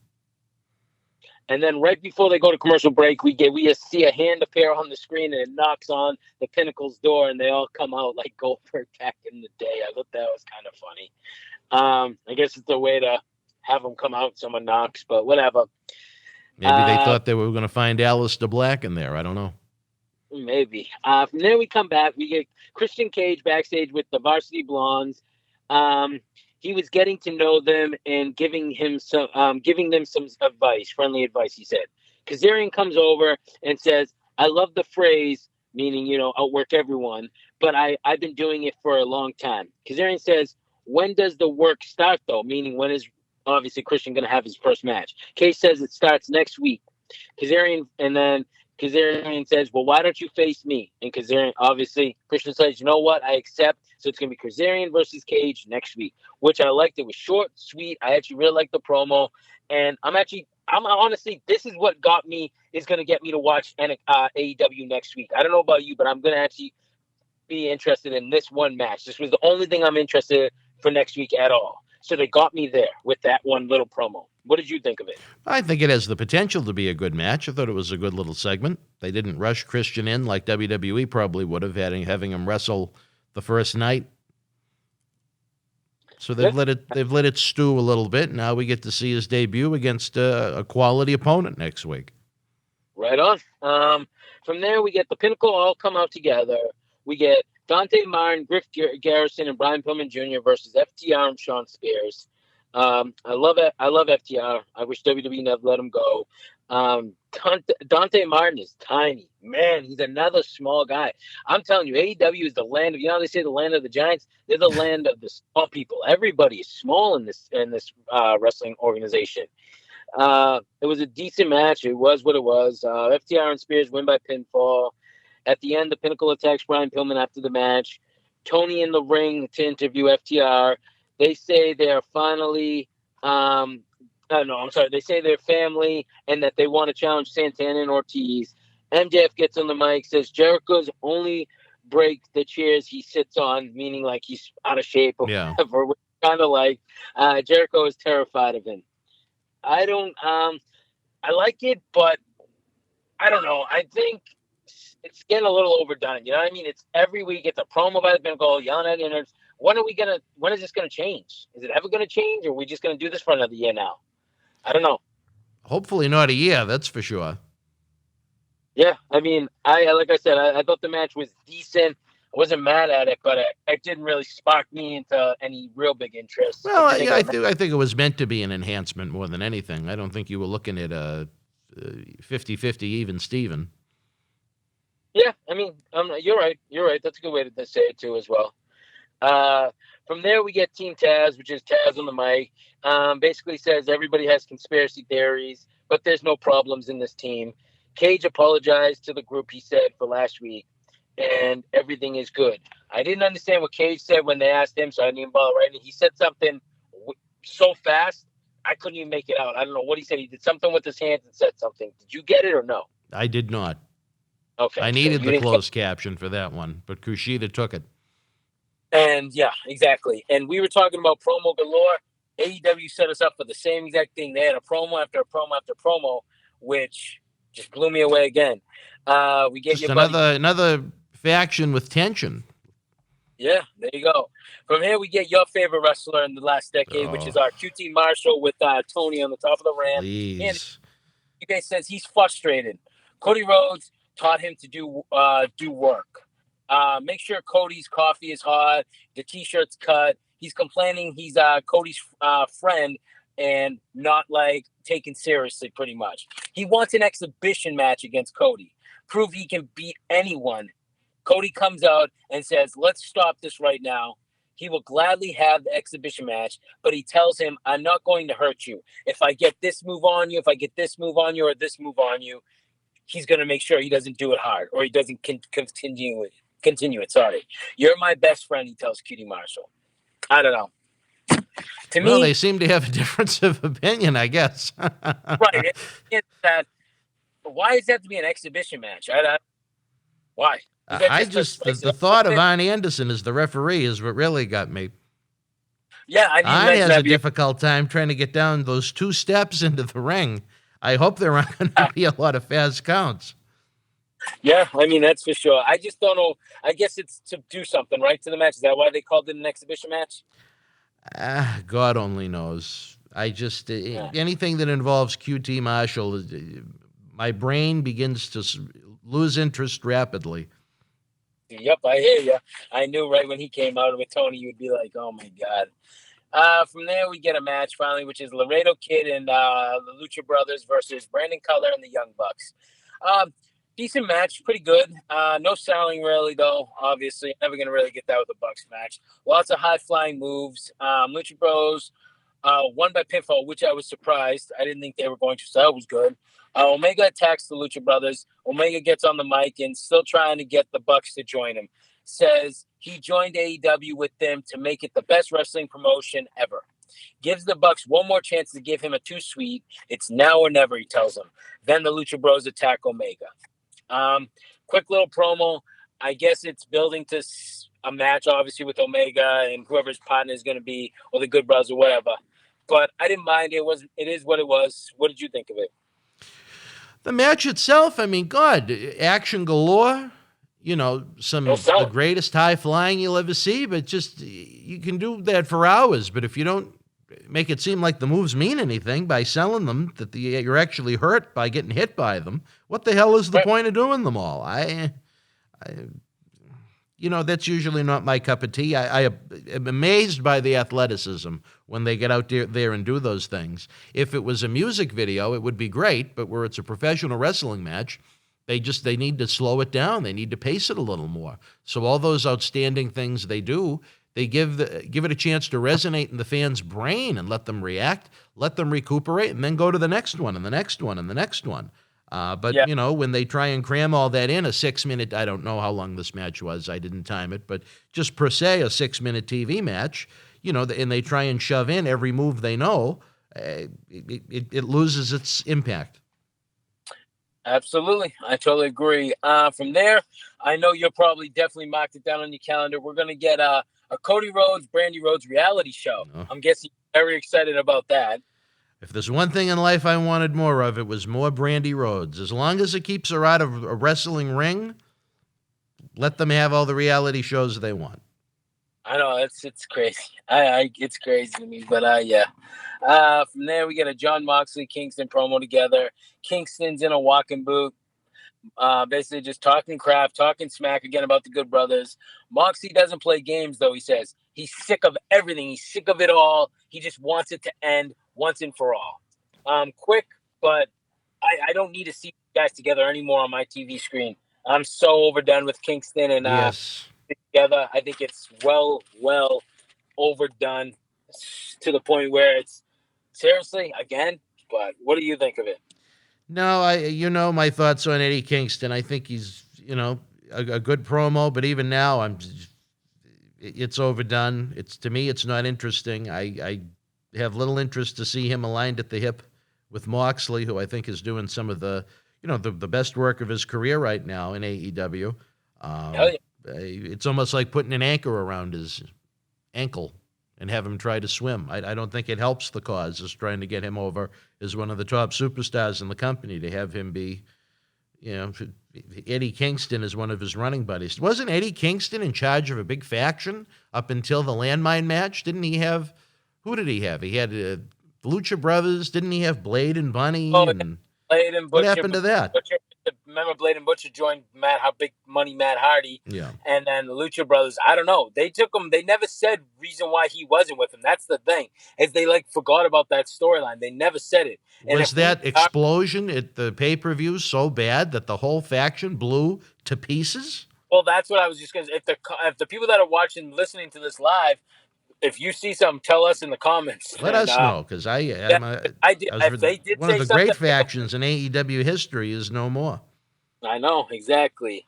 And then right before they go to commercial break, we just see a hand appear on the screen, and it knocks on the Pinnacle's door, and they all come out like Goldberg back in the day. I thought that was kind of funny. I guess it's a way to have them come out. Someone knocks, but whatever. Maybe they thought they were going to find Aleister Black in there. I don't know. Maybe. From there we come back. We get Christian Cage backstage with the Varsity Blondes. He was getting to know them and giving them some advice, friendly advice, he said. Kazarian comes over and says, I love the phrase, meaning, outwork everyone, but I've been doing it for a long time. Kazarian says, when does the work start, though? Meaning, when is obviously Christian going to have his first match? Cage says it starts next week. Kazarian says, well, why don't you face me? And Kazarian, obviously, Christian says, you know what? I accept. So it's going to be Kazarian versus Cage next week, which I liked. It was short, sweet. I actually really liked the promo. And I'm honestly, this is what is going to get me to watch AEW next week. I don't know about you, but I'm going to actually be interested in this one match. This was the only thing I'm interested in for next week at all. So they got me there with that one little promo. What did you think of it? I think it has the potential to be a good match. I thought it was a good little segment. They didn't rush Christian in like WWE probably would have, having him wrestle the first night. So they've let it stew a little bit. Now we get to see his debut against a quality opponent next week. Right on. From there, we get the Pinnacle all come out together. We get Dante Martin, Griff Garrison, and Brian Pillman Jr. versus FTR and Sean Spears. I love it. I love FTR. I wish WWE never let him go. Dante Martin is tiny. Man, he's another small guy. I'm telling you, AEW is the land of, they say the land of the giants. They're the land of the small people. Everybody is small in this wrestling organization. It was a decent match. It was what it was. FTR and Spears win by pinfall. At the end, the Pinnacle attacks Brian Pillman after the match. Tony in the ring to interview FTR. They say they're finally, they say they're family and that they want to challenge Santana and Ortiz. MJF gets on the mic, says Jericho's only break the chairs he sits on, meaning like he's out of shape or whatever. Kind of like Jericho is terrified of him. I like it, but I don't know. I think it's getting a little overdone. You know what I mean? It's every week. It's a promo by the Pinnacle, yelling at the when is this going to change? Is it ever going to change, or are we just going to do this for another year now? I don't know. Hopefully not a year, that's for sure. Yeah, I mean, I thought the match was decent. I wasn't mad at it, but it didn't really spark me into any real big interest. Well, I think it was meant to be an enhancement more than anything. I don't think you were looking at a 50-50 even Steven. Yeah, I mean, you're right. You're right. That's a good way to say it, too, as well. From there, we get Team Taz, which is Taz on the mic. Basically says everybody has conspiracy theories, but there's no problems in this team. Cage apologized to the group, he said, for last week, and everything is good. I didn't understand what Cage said when they asked him, so I didn't even bother writing it. He said something so fast, I couldn't even make it out. I don't know what he said. He did something with his hands and said something. Did you get it or no? I did not. Okay. I needed the closed caption for that one, but Kushida took it. And yeah, exactly. And we were talking about promo galore. AEW set us up for the same exact thing. They had a promo after a promo after promo, which just blew me away again. We gave you another faction with tension. Yeah, there you go. From here, we get your favorite wrestler in the last decade, which is our QT Marshall with Tony on the top of the ramp. Please. And you guys says he's frustrated. Cody Rhodes taught him to do work. Make sure Cody's coffee is hot, the T-shirt's cut. He's complaining he's Cody's friend and not like taken seriously, pretty much. He wants an exhibition match against Cody. Prove he can beat anyone. Cody comes out and says, let's stop this right now. He will gladly have the exhibition match, but he tells him, I'm not going to hurt you. If I get this move on you, if I get this move on you or this move on you, he's going to make sure he doesn't do it hard or he doesn't continue it. Sorry. You're my best friend, he tells QT Marshall. I don't know. To me, they seem to have a difference of opinion, I guess. Right. It's that why does that have to be an exhibition match? Why? Is that I just just, a the thought of Arn Anderson as the referee is what really got me. Yeah, I didn't Arn mention has that a difficult time trying to get down those 2 steps into the ring. I hope there aren't going to be a lot of fast counts. Yeah, I mean, that's for sure. I just don't know. I guess it's to do something, right, to the match. Is that why they called it an exhibition match? God only knows. I just, anything that involves QT Marshall, my brain begins to lose interest rapidly. Yep, I hear you. I knew right when he came out with Tony, you'd be like, oh, my God. From there, we get a match finally, which is Laredo Kid and the Lucha Brothers versus Brandon Cutler and the Young Bucks. Decent match, pretty good. No selling really, though. Obviously, never gonna really get that with the Bucks match. Lots of high flying moves. Lucha Bros won by pinfall, which I was surprised. I didn't think they were going to, so that was good. Omega attacks the Lucha Brothers. Omega gets on the mic and still trying to get the Bucks to join him. Says he joined AEW with them to make it the best wrestling promotion ever. Gives the Bucks one more chance to give him a too sweet. It's now or never, he tells them. Then the Lucha Bros attack Omega. Quick little promo. I guess it's building to a match, obviously, with Omega and whoever's partner is going to be, or the Good Brothers or whatever. But I didn't mind. It is what it was. What did you think of it? The match itself, I mean, God, action galore. You know, the greatest high flying you'll ever see, but just, you can do that for hours. But if you don't make it seem like the moves mean anything by selling them, that you're actually hurt by getting hit by them, what the hell is the point of doing them all? That's usually not my cup of tea. I am amazed by the athleticism when they get out there and do those things. If it was a music video, it would be great, but where it's a professional wrestling match, they need to slow it down. They need to pace it a little more. So all those outstanding things they do, they give it a chance to resonate in the fan's brain and let them react, let them recuperate, and then go to the next one and the next one and the next one. When they try and cram all that in a 6-minute, I don't know how long this match was. I didn't time it, but just per se a 6-minute TV match, and they try and shove in every move they know, it loses its impact. Absolutely. I totally agree. From there, I know you'll probably definitely marked it down on your calendar. We're going to get a Cody Rhodes, Brandy Rhodes reality show. Oh. I'm guessing you're very excited about that. If there's one thing in life I wanted more of, it was more Brandy Rhodes. As long as it keeps her out of a wrestling ring, let them have all the reality shows they want. I know, it's crazy. It's crazy to me, but yeah. From there, we get a John Moxley Kingston promo together. Kingston's in a walking boot, basically just talking crap, talking smack again about the Good Brothers. Moxley doesn't play games, though, he says. He's sick of everything. He's sick of it all. He just wants it to end once and for all. Quick, but I don't need to see you guys together anymore on my TV screen. I'm so overdone with Kingston and yes. Together. I think it's well overdone to the point where it's seriously again. But what do you think of it? No, my thoughts on Eddie Kingston. I think he's a good promo, but even now it's overdone. To me, it's not interesting. I have little interest to see him aligned at the hip with Moxley, who I think is doing some of the best work of his career right now in AEW. It's almost like putting an anchor around his ankle and have him try to swim. I don't think it helps the cause, is trying to get him over as one of the top superstars in the company, to have him be, Eddie Kingston is one of his running buddies. Wasn't Eddie Kingston in charge of a big faction up until the landmine match? Didn't he have, who did he have? He had the Lucha Brothers. Didn't he have Blade and Bunny? Blade and Butcher. What happened to that? Remember, Blade and Butcher joined Big Money Matt Hardy. Yeah. And then the Lucha Brothers, I don't know. They took him. They never said reason why he wasn't with them. That's the thing. Is they forgot about that storyline. They never said it. And was that explosion at the pay-per-view so bad that the whole faction blew to pieces? Well, that's what I was just going to say. If the people that are listening to this live, if you see something, tell us in the comments. Let us know, because I did. One of the great factions in AEW history is no more. I know, exactly.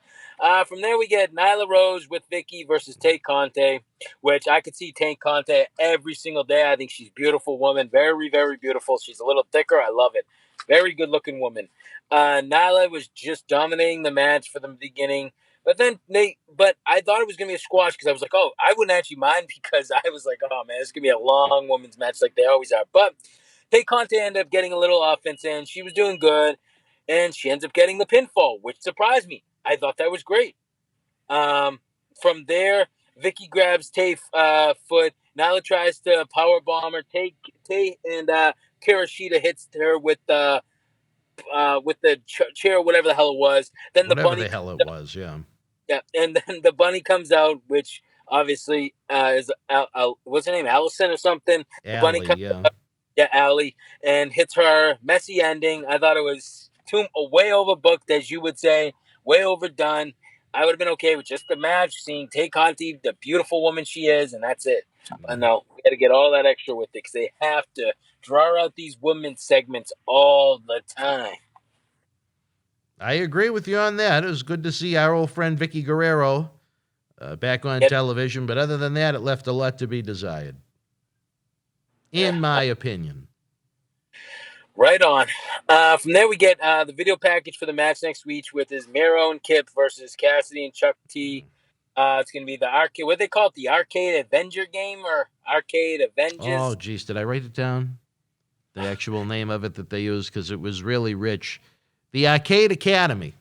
From there, we get Nyla Rose with Vicky versus Tay Conte, which I could see Tay Conte every single day. I think she's a beautiful woman, very, very beautiful. She's a little thicker. I love it. Very good looking woman. Nyla was just dominating the match for the beginning. But I thought it was going to be a squash because I was like, oh, I wouldn't actually mind because I was like, oh, man, it's going to be a long women's match like they always are. But Tay Conti ended up getting a little offense in. She was doing good, and she ends up getting the pinfall, which surprised me. I thought that was great. From there, Vicky grabs Tay foot. Nyla tries to powerbomb her. Tay and Kirishita hits her with the chair, whatever the hell it was. Then Whatever the bunny, the hell it was, yeah. yeah, and then the bunny comes out, which obviously is what's her name, Allison or something. The bunny comes out, Allie, and hits her messy ending. I thought it was way overbooked, as you would say, way overdone. I would have been okay with just the match, seeing Tay Conti, the beautiful woman she is, and that's it. No, we got to get all that extra with it because they have to draw out these women's segments all the time. I agree with you on that. It was good to see our old friend Vicky Guerrero back on television, but other than that, it left a lot to be desired, in my opinion. Right on. From there, we get the video package for the match next week, with his Miro and Kip versus Cassidy and Chuck T. It's going to be the arcade. What do they call it? The Arcade Avenger game or Arcade Avengers? Oh, geez. Did I write it down? The actual name of it that they used, because it was really rich. The Arcade Academy.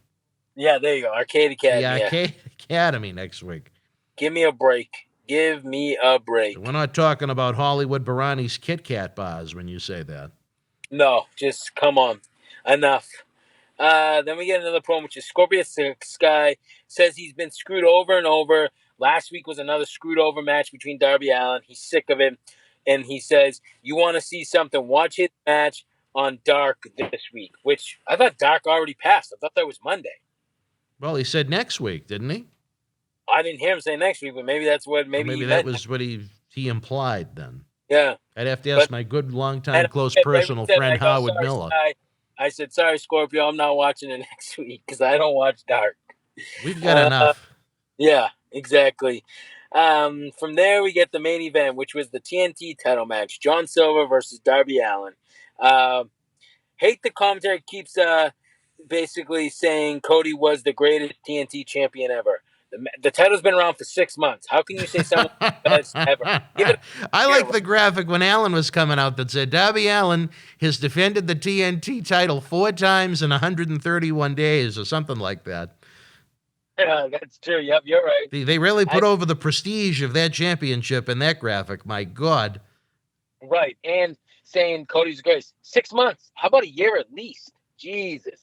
Yeah, there you go. Arcade Academy. The Arcade Academy next week. Give me a break. Give me a break. We're not talking about Hollywood Barani's Kit Kat bars when you say that. No, just come on. Enough. Then we get another promo, which is Scorpio Sky says he's been screwed over and over. Last week was another screwed over match between Darby Allin. He's sick of it. And he says, you want to see something, watch his match on Dark this week, which I thought Dark already passed. I thought that was Monday. Well, he said next week, didn't he? I didn't hear him say next week, but maybe that's what maybe he that meant. was what he implied then. Yeah. I'd have to ask my good, long-time, close personal friend, Howard Miller. I said, sorry, Scorpio, I'm not watching it next week because I don't watch Dark. We've got enough. Yeah, exactly. From there, we get the main event, which was the TNT title match. John Silver versus Darby Allin. Hate the commentary keeps basically saying Cody was the greatest TNT champion ever. The title's been around for 6 months. How can you say someone best ever? I like the graphic when Allin was coming out that said Darby Allin has defended the TNT title 4 times in 131 days or something like that. Yeah, that's true. Yep, you're right. They really put over the prestige of that championship in that graphic. My God. Right, and saying Cody's great. 6 months. How about a year at least? Jesus.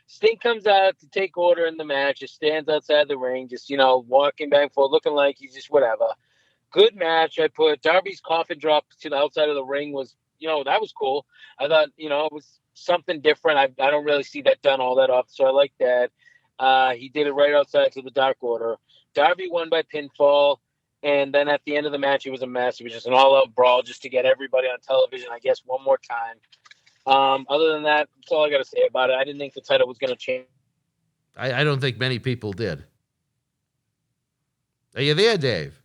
Sting comes out to take order in the match. Just stands outside the ring, just, walking back and forth, looking like he's just whatever. Good match. I put Darby's coffin drop to the outside of the ring was, that was cool. I thought, it was something different. I don't really see that done all that often, so I like that. He did it right outside to the Dark Order. Darby won by pinfall, and then at the end of the match, it was a mess. It was just an all-out brawl just to get everybody on television, I guess, one more time. Other than that, that's all I got to say about it. I didn't think the title was going to change. I don't think many people did. Are you there, Dave?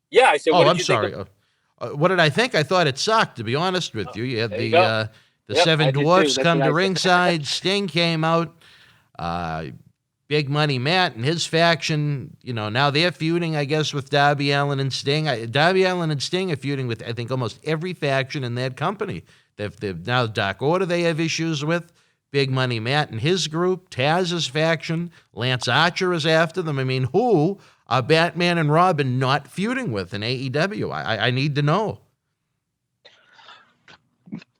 Yeah, I said. I'm sorry. What did I think? I thought it sucked, to be honest with you. You had the Seven Dwarfs come to ringside. Sting came out. Big Money Matt and his faction, now they're feuding, I guess, with Darby Allin and Sting. Darby Allin and Sting are feuding with, I think, almost every faction in that company. They've now Dark Order they have issues with. Big Money Matt and his group. Taz's faction. Lance Archer is after them. I mean, who are Batman and Robin not feuding with in AEW? I need to know.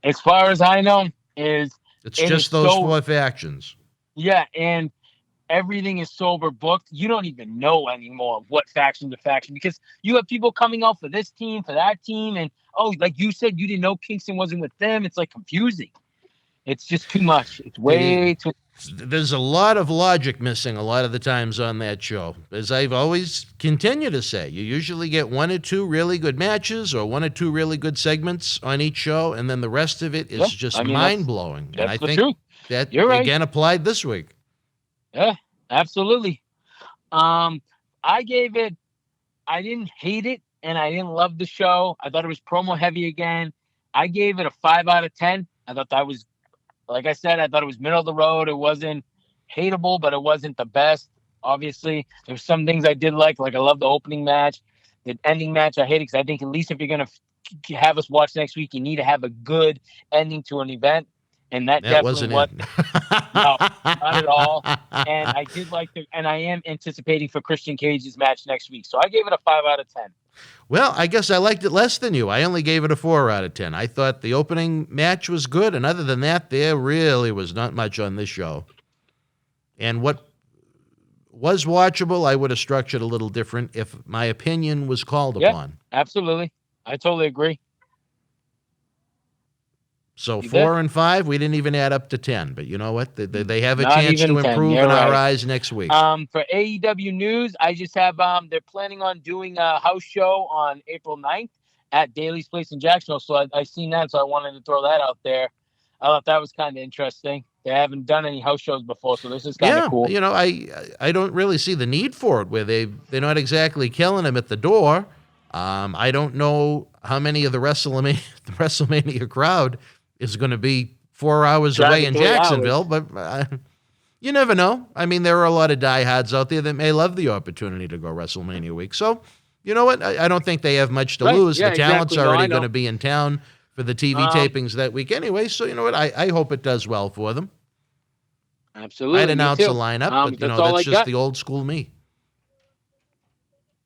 As far as I know, it's just those 4 factions. Yeah, and everything is so overbooked. You don't even know anymore what faction to faction because you have people coming out for this team, for that team, and like you said, you didn't know Kingston wasn't with them. It's like confusing. It's just too much. It's way too. There's a lot of logic missing a lot of the times on that show. As I've always continued to say, you usually get 1 or 2 really good matches or 1 or 2 really good segments on each show, and then the rest of it is just mind-blowing. And I think that, again, applied this week. Yeah, absolutely. I didn't hate it, and I didn't love the show. I thought it was promo heavy again. I gave it a 5 out of 10. I thought that was like I said, I thought it was middle of the road. It wasn't hateable, but it wasn't the best. Obviously, there's some things I did like I love the opening match. The ending match I hate it because I think at least if you're going to have us watch next week, you need to have a good ending to an event. And that definitely wasn't was. it. No, not at all. And I did and I am anticipating for Christian Cage's match next week. So I gave it a 5 out of 10. Well, I guess I liked it less than you. I only gave it a 4 out of 10. I thought the opening match was good, and other than that, there really was not much on this show. And what was watchable, I would have structured a little different if my opinion was called upon. Absolutely. I totally agree. So 4 and 5, we didn't even add up to 10. But you know what? They have a Not chance to even 10. improve You're in our right. eyes next week. For AEW news, I just have they're planning on doing a house show on April 9th at Daly's Place in Jacksonville. So I seen that, so I wanted to throw that out there. I thought that was kind of interesting. They haven't done any house shows before, so this is kind of cool. You know, I don't really see the need for it where they're not exactly killing him at the door. I don't know how many of the WrestleMania crowd is going to be 4 hours away in Jacksonville, but you never know. I mean, there are a lot of diehards out there that may love the opportunity to go WrestleMania week. So, you know what? I don't think they have much to lose. Yeah, the talent's exactly. already going to be in town for the TV tapings that week anyway. So, you know what? I hope it does well for them. Absolutely. I'd announce a lineup, but, you know, that's just the old school me.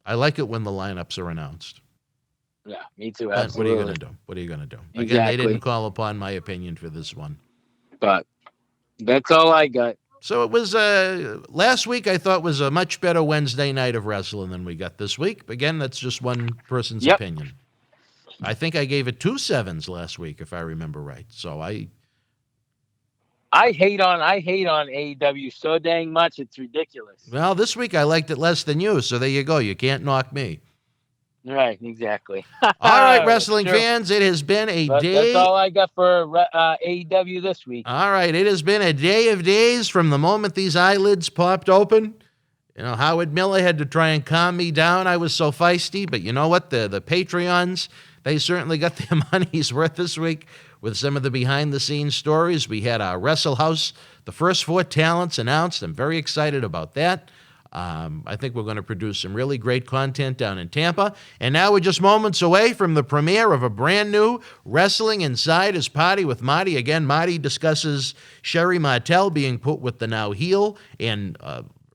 I like it when the lineups are announced. Yeah, me too. But Absolutely. what are you going to do? Again, Exactly. they didn't call upon my opinion for this one. But that's all I got. So it was last week I thought was a much better Wednesday night of wrestling than we got this week. Again, that's just one person's opinion. I think I gave it 2 7s last week, if I remember right. So I hate on AEW so dang much, it's ridiculous. Well, this week I liked it less than you, so there you go. You can't knock me. Right, exactly. All right, wrestling fans, it has been a day. That's all I got for AEW this week. All right, it has been a day of days from the moment these eyelids popped open. You know, Howard Miller had to try and calm me down. I was so feisty, but you know what? The Patreons, they certainly got their money's worth this week with some of the behind-the-scenes stories. We had our Wrestle House, the first 4 talents announced. I'm very excited about that. I think we're going to produce some really great content down in Tampa. And now we're just moments away from the premiere of a brand new Wrestling Inside His Party with Marty. Again, Marty discusses Sherry Martel being put with the now heel and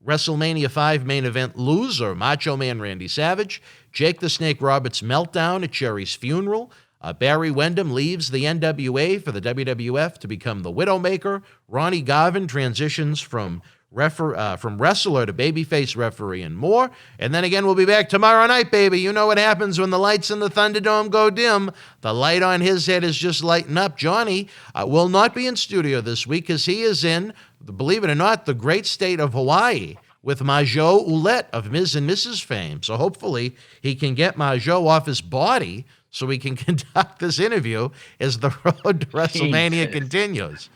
WrestleMania 5 main event loser, Macho Man Randy Savage, Jake the Snake Roberts meltdown at Sherry's funeral, Barry Windham leaves the NWA for the WWF to become the Widowmaker, Ronnie Garvin transitions from wrestler to babyface referee, and more. And then again, we'll be back tomorrow night, baby. You know what happens when the lights in the Thunderdome go dim. The light on his head is just lighting up. Johnny will not be in studio this week because he is in, believe it or not, the great state of Hawaii with Majo Ouellette of Ms. and Mrs. fame. So hopefully he can get Majo off his body so we can conduct this interview as the road to WrestleMania continues.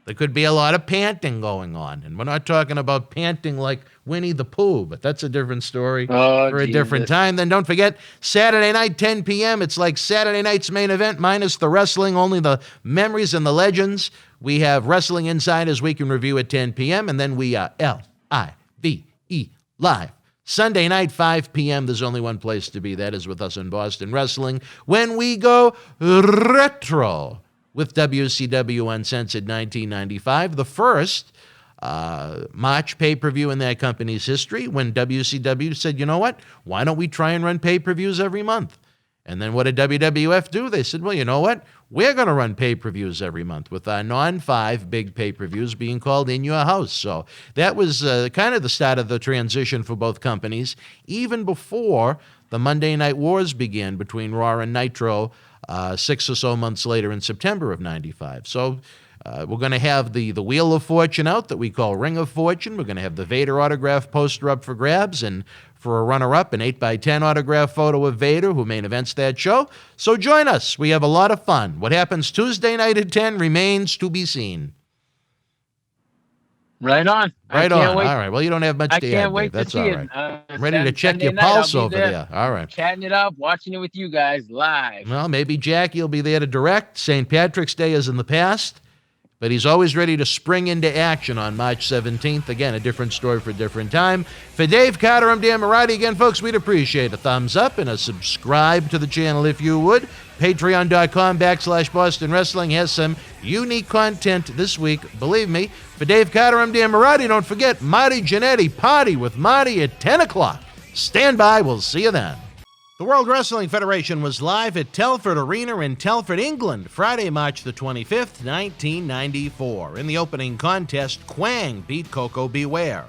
There could be a lot of panting going on. And we're not talking about panting like Winnie the Pooh, but that's a different story for a different time. Then don't forget, Saturday night, 10 p.m., it's like Saturday night's main event minus the wrestling, only the memories and the legends. We have Wrestling Insiders Week in Review at 10 p.m., and then we are L-I-V-E live. Sunday night, 5 p.m., there's only one place to be. That is with us in Boston Wrestling when we go retro with WCW Uncensored 1995, the first March pay-per-view in that company's history, when WCW said, you know what, why don't we try and run pay-per-views every month? And then what did WWF do? They said, well, you know what, we're going to run pay-per-views every month with our non-5 big pay-per-views being called In Your House. So that was kind of the start of the transition for both companies, even before the Monday Night Wars began between Raw and Nitro 6 or so months later in September of 95. So we're going to have the Wheel of Fortune out that we call Ring of Fortune. We're going to have the Vader autograph poster up for grabs, and for a runner-up, an 8x10 autograph photo of Vader, who main events that show. So join us. We have a lot of fun. What happens Tuesday night at 10 remains to be seen. Right on. Right on. All right. Well, you don't have much to add. I can't wait That's to see all right. it. I'm ready to check Sunday your night, pulse I'll over be there. All right. Chatting it up, watching it with you guys live. Well, maybe Jackie will be there to direct. St. Patrick's Day is in the past. but he's always ready to spring into action on March 17th. Again, a different story for a different time. For Dave, Carter, I'm Dan Mirade. Again, folks, we'd appreciate a thumbs up and a subscribe to the channel if you would. Patreon.com/Boston Wrestling has some unique content this week, believe me. For Dave, Carter, I'm Dan Mirade. Don't forget, Marty Jannetty, Party with Marty at 10 o'clock. Stand by. We'll see you then. The World Wrestling Federation was live at Telford Arena in Telford, England, Friday, March the 25th, 1994. In the opening contest, Quang beat Coco Beware.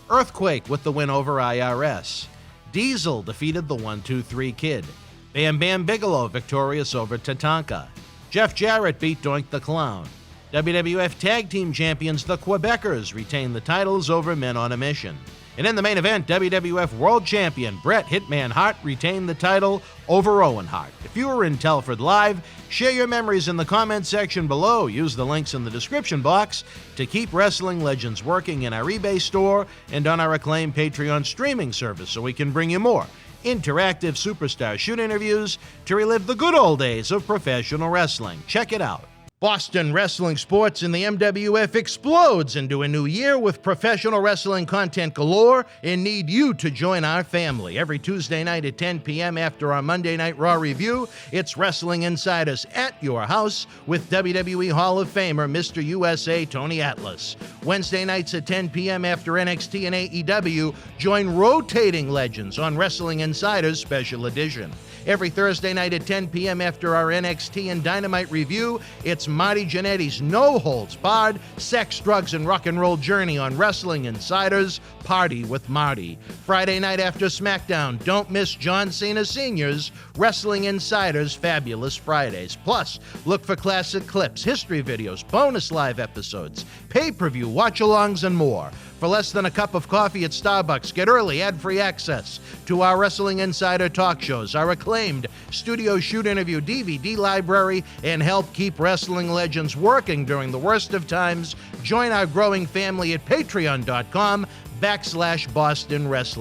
Earthquake with the win over IRS. Diesel defeated the 1-2-3 Kid. Bam Bam Bigelow victorious over Tatanka. Jeff Jarrett beat Doink the Clown. WWF Tag Team Champions, the Quebecers, retained the titles over Men on a Mission. And in the main event, WWF World Champion Bret Hitman Hart retained the title over Owen Hart. If you were in Telford live, share your memories in the comments section below. Use the links in the description box to keep Wrestling Legends working in our eBay store and on our acclaimed Patreon streaming service so we can bring you more interactive superstar shoot interviews to relive the good old days of professional wrestling. Check it out. Boston Wrestling Sports in the MWF explodes into a new year with professional wrestling content galore and need you to join our family. Every Tuesday night at 10 p.m. after our Monday Night Raw review, it's Wrestling Insiders at your house with WWE Hall of Famer Mr. USA Tony Atlas. Wednesday nights at 10 p.m. after NXT and AEW, join rotating legends on Wrestling Insiders Special Edition. Every Thursday night at 10 p.m. after our NXT and Dynamite review, it's Marty Jannetty's no-holds-barred sex, drugs, and rock and roll journey on Wrestling Insiders Party with Marty. Friday night after SmackDown, don't miss John Cena Sr.'s Wrestling Insiders Fabulous Fridays. Plus, look for classic clips, history videos, bonus live episodes, pay-per-view, watch-alongs, and more. For less than a cup of coffee at Starbucks, get early ad-free access to our Wrestling Insider talk shows, our acclaimed studio shoot interview DVD library, and help keep wrestling legends working during the worst of times. Join our growing family at patreon.com/Boston Wrestling.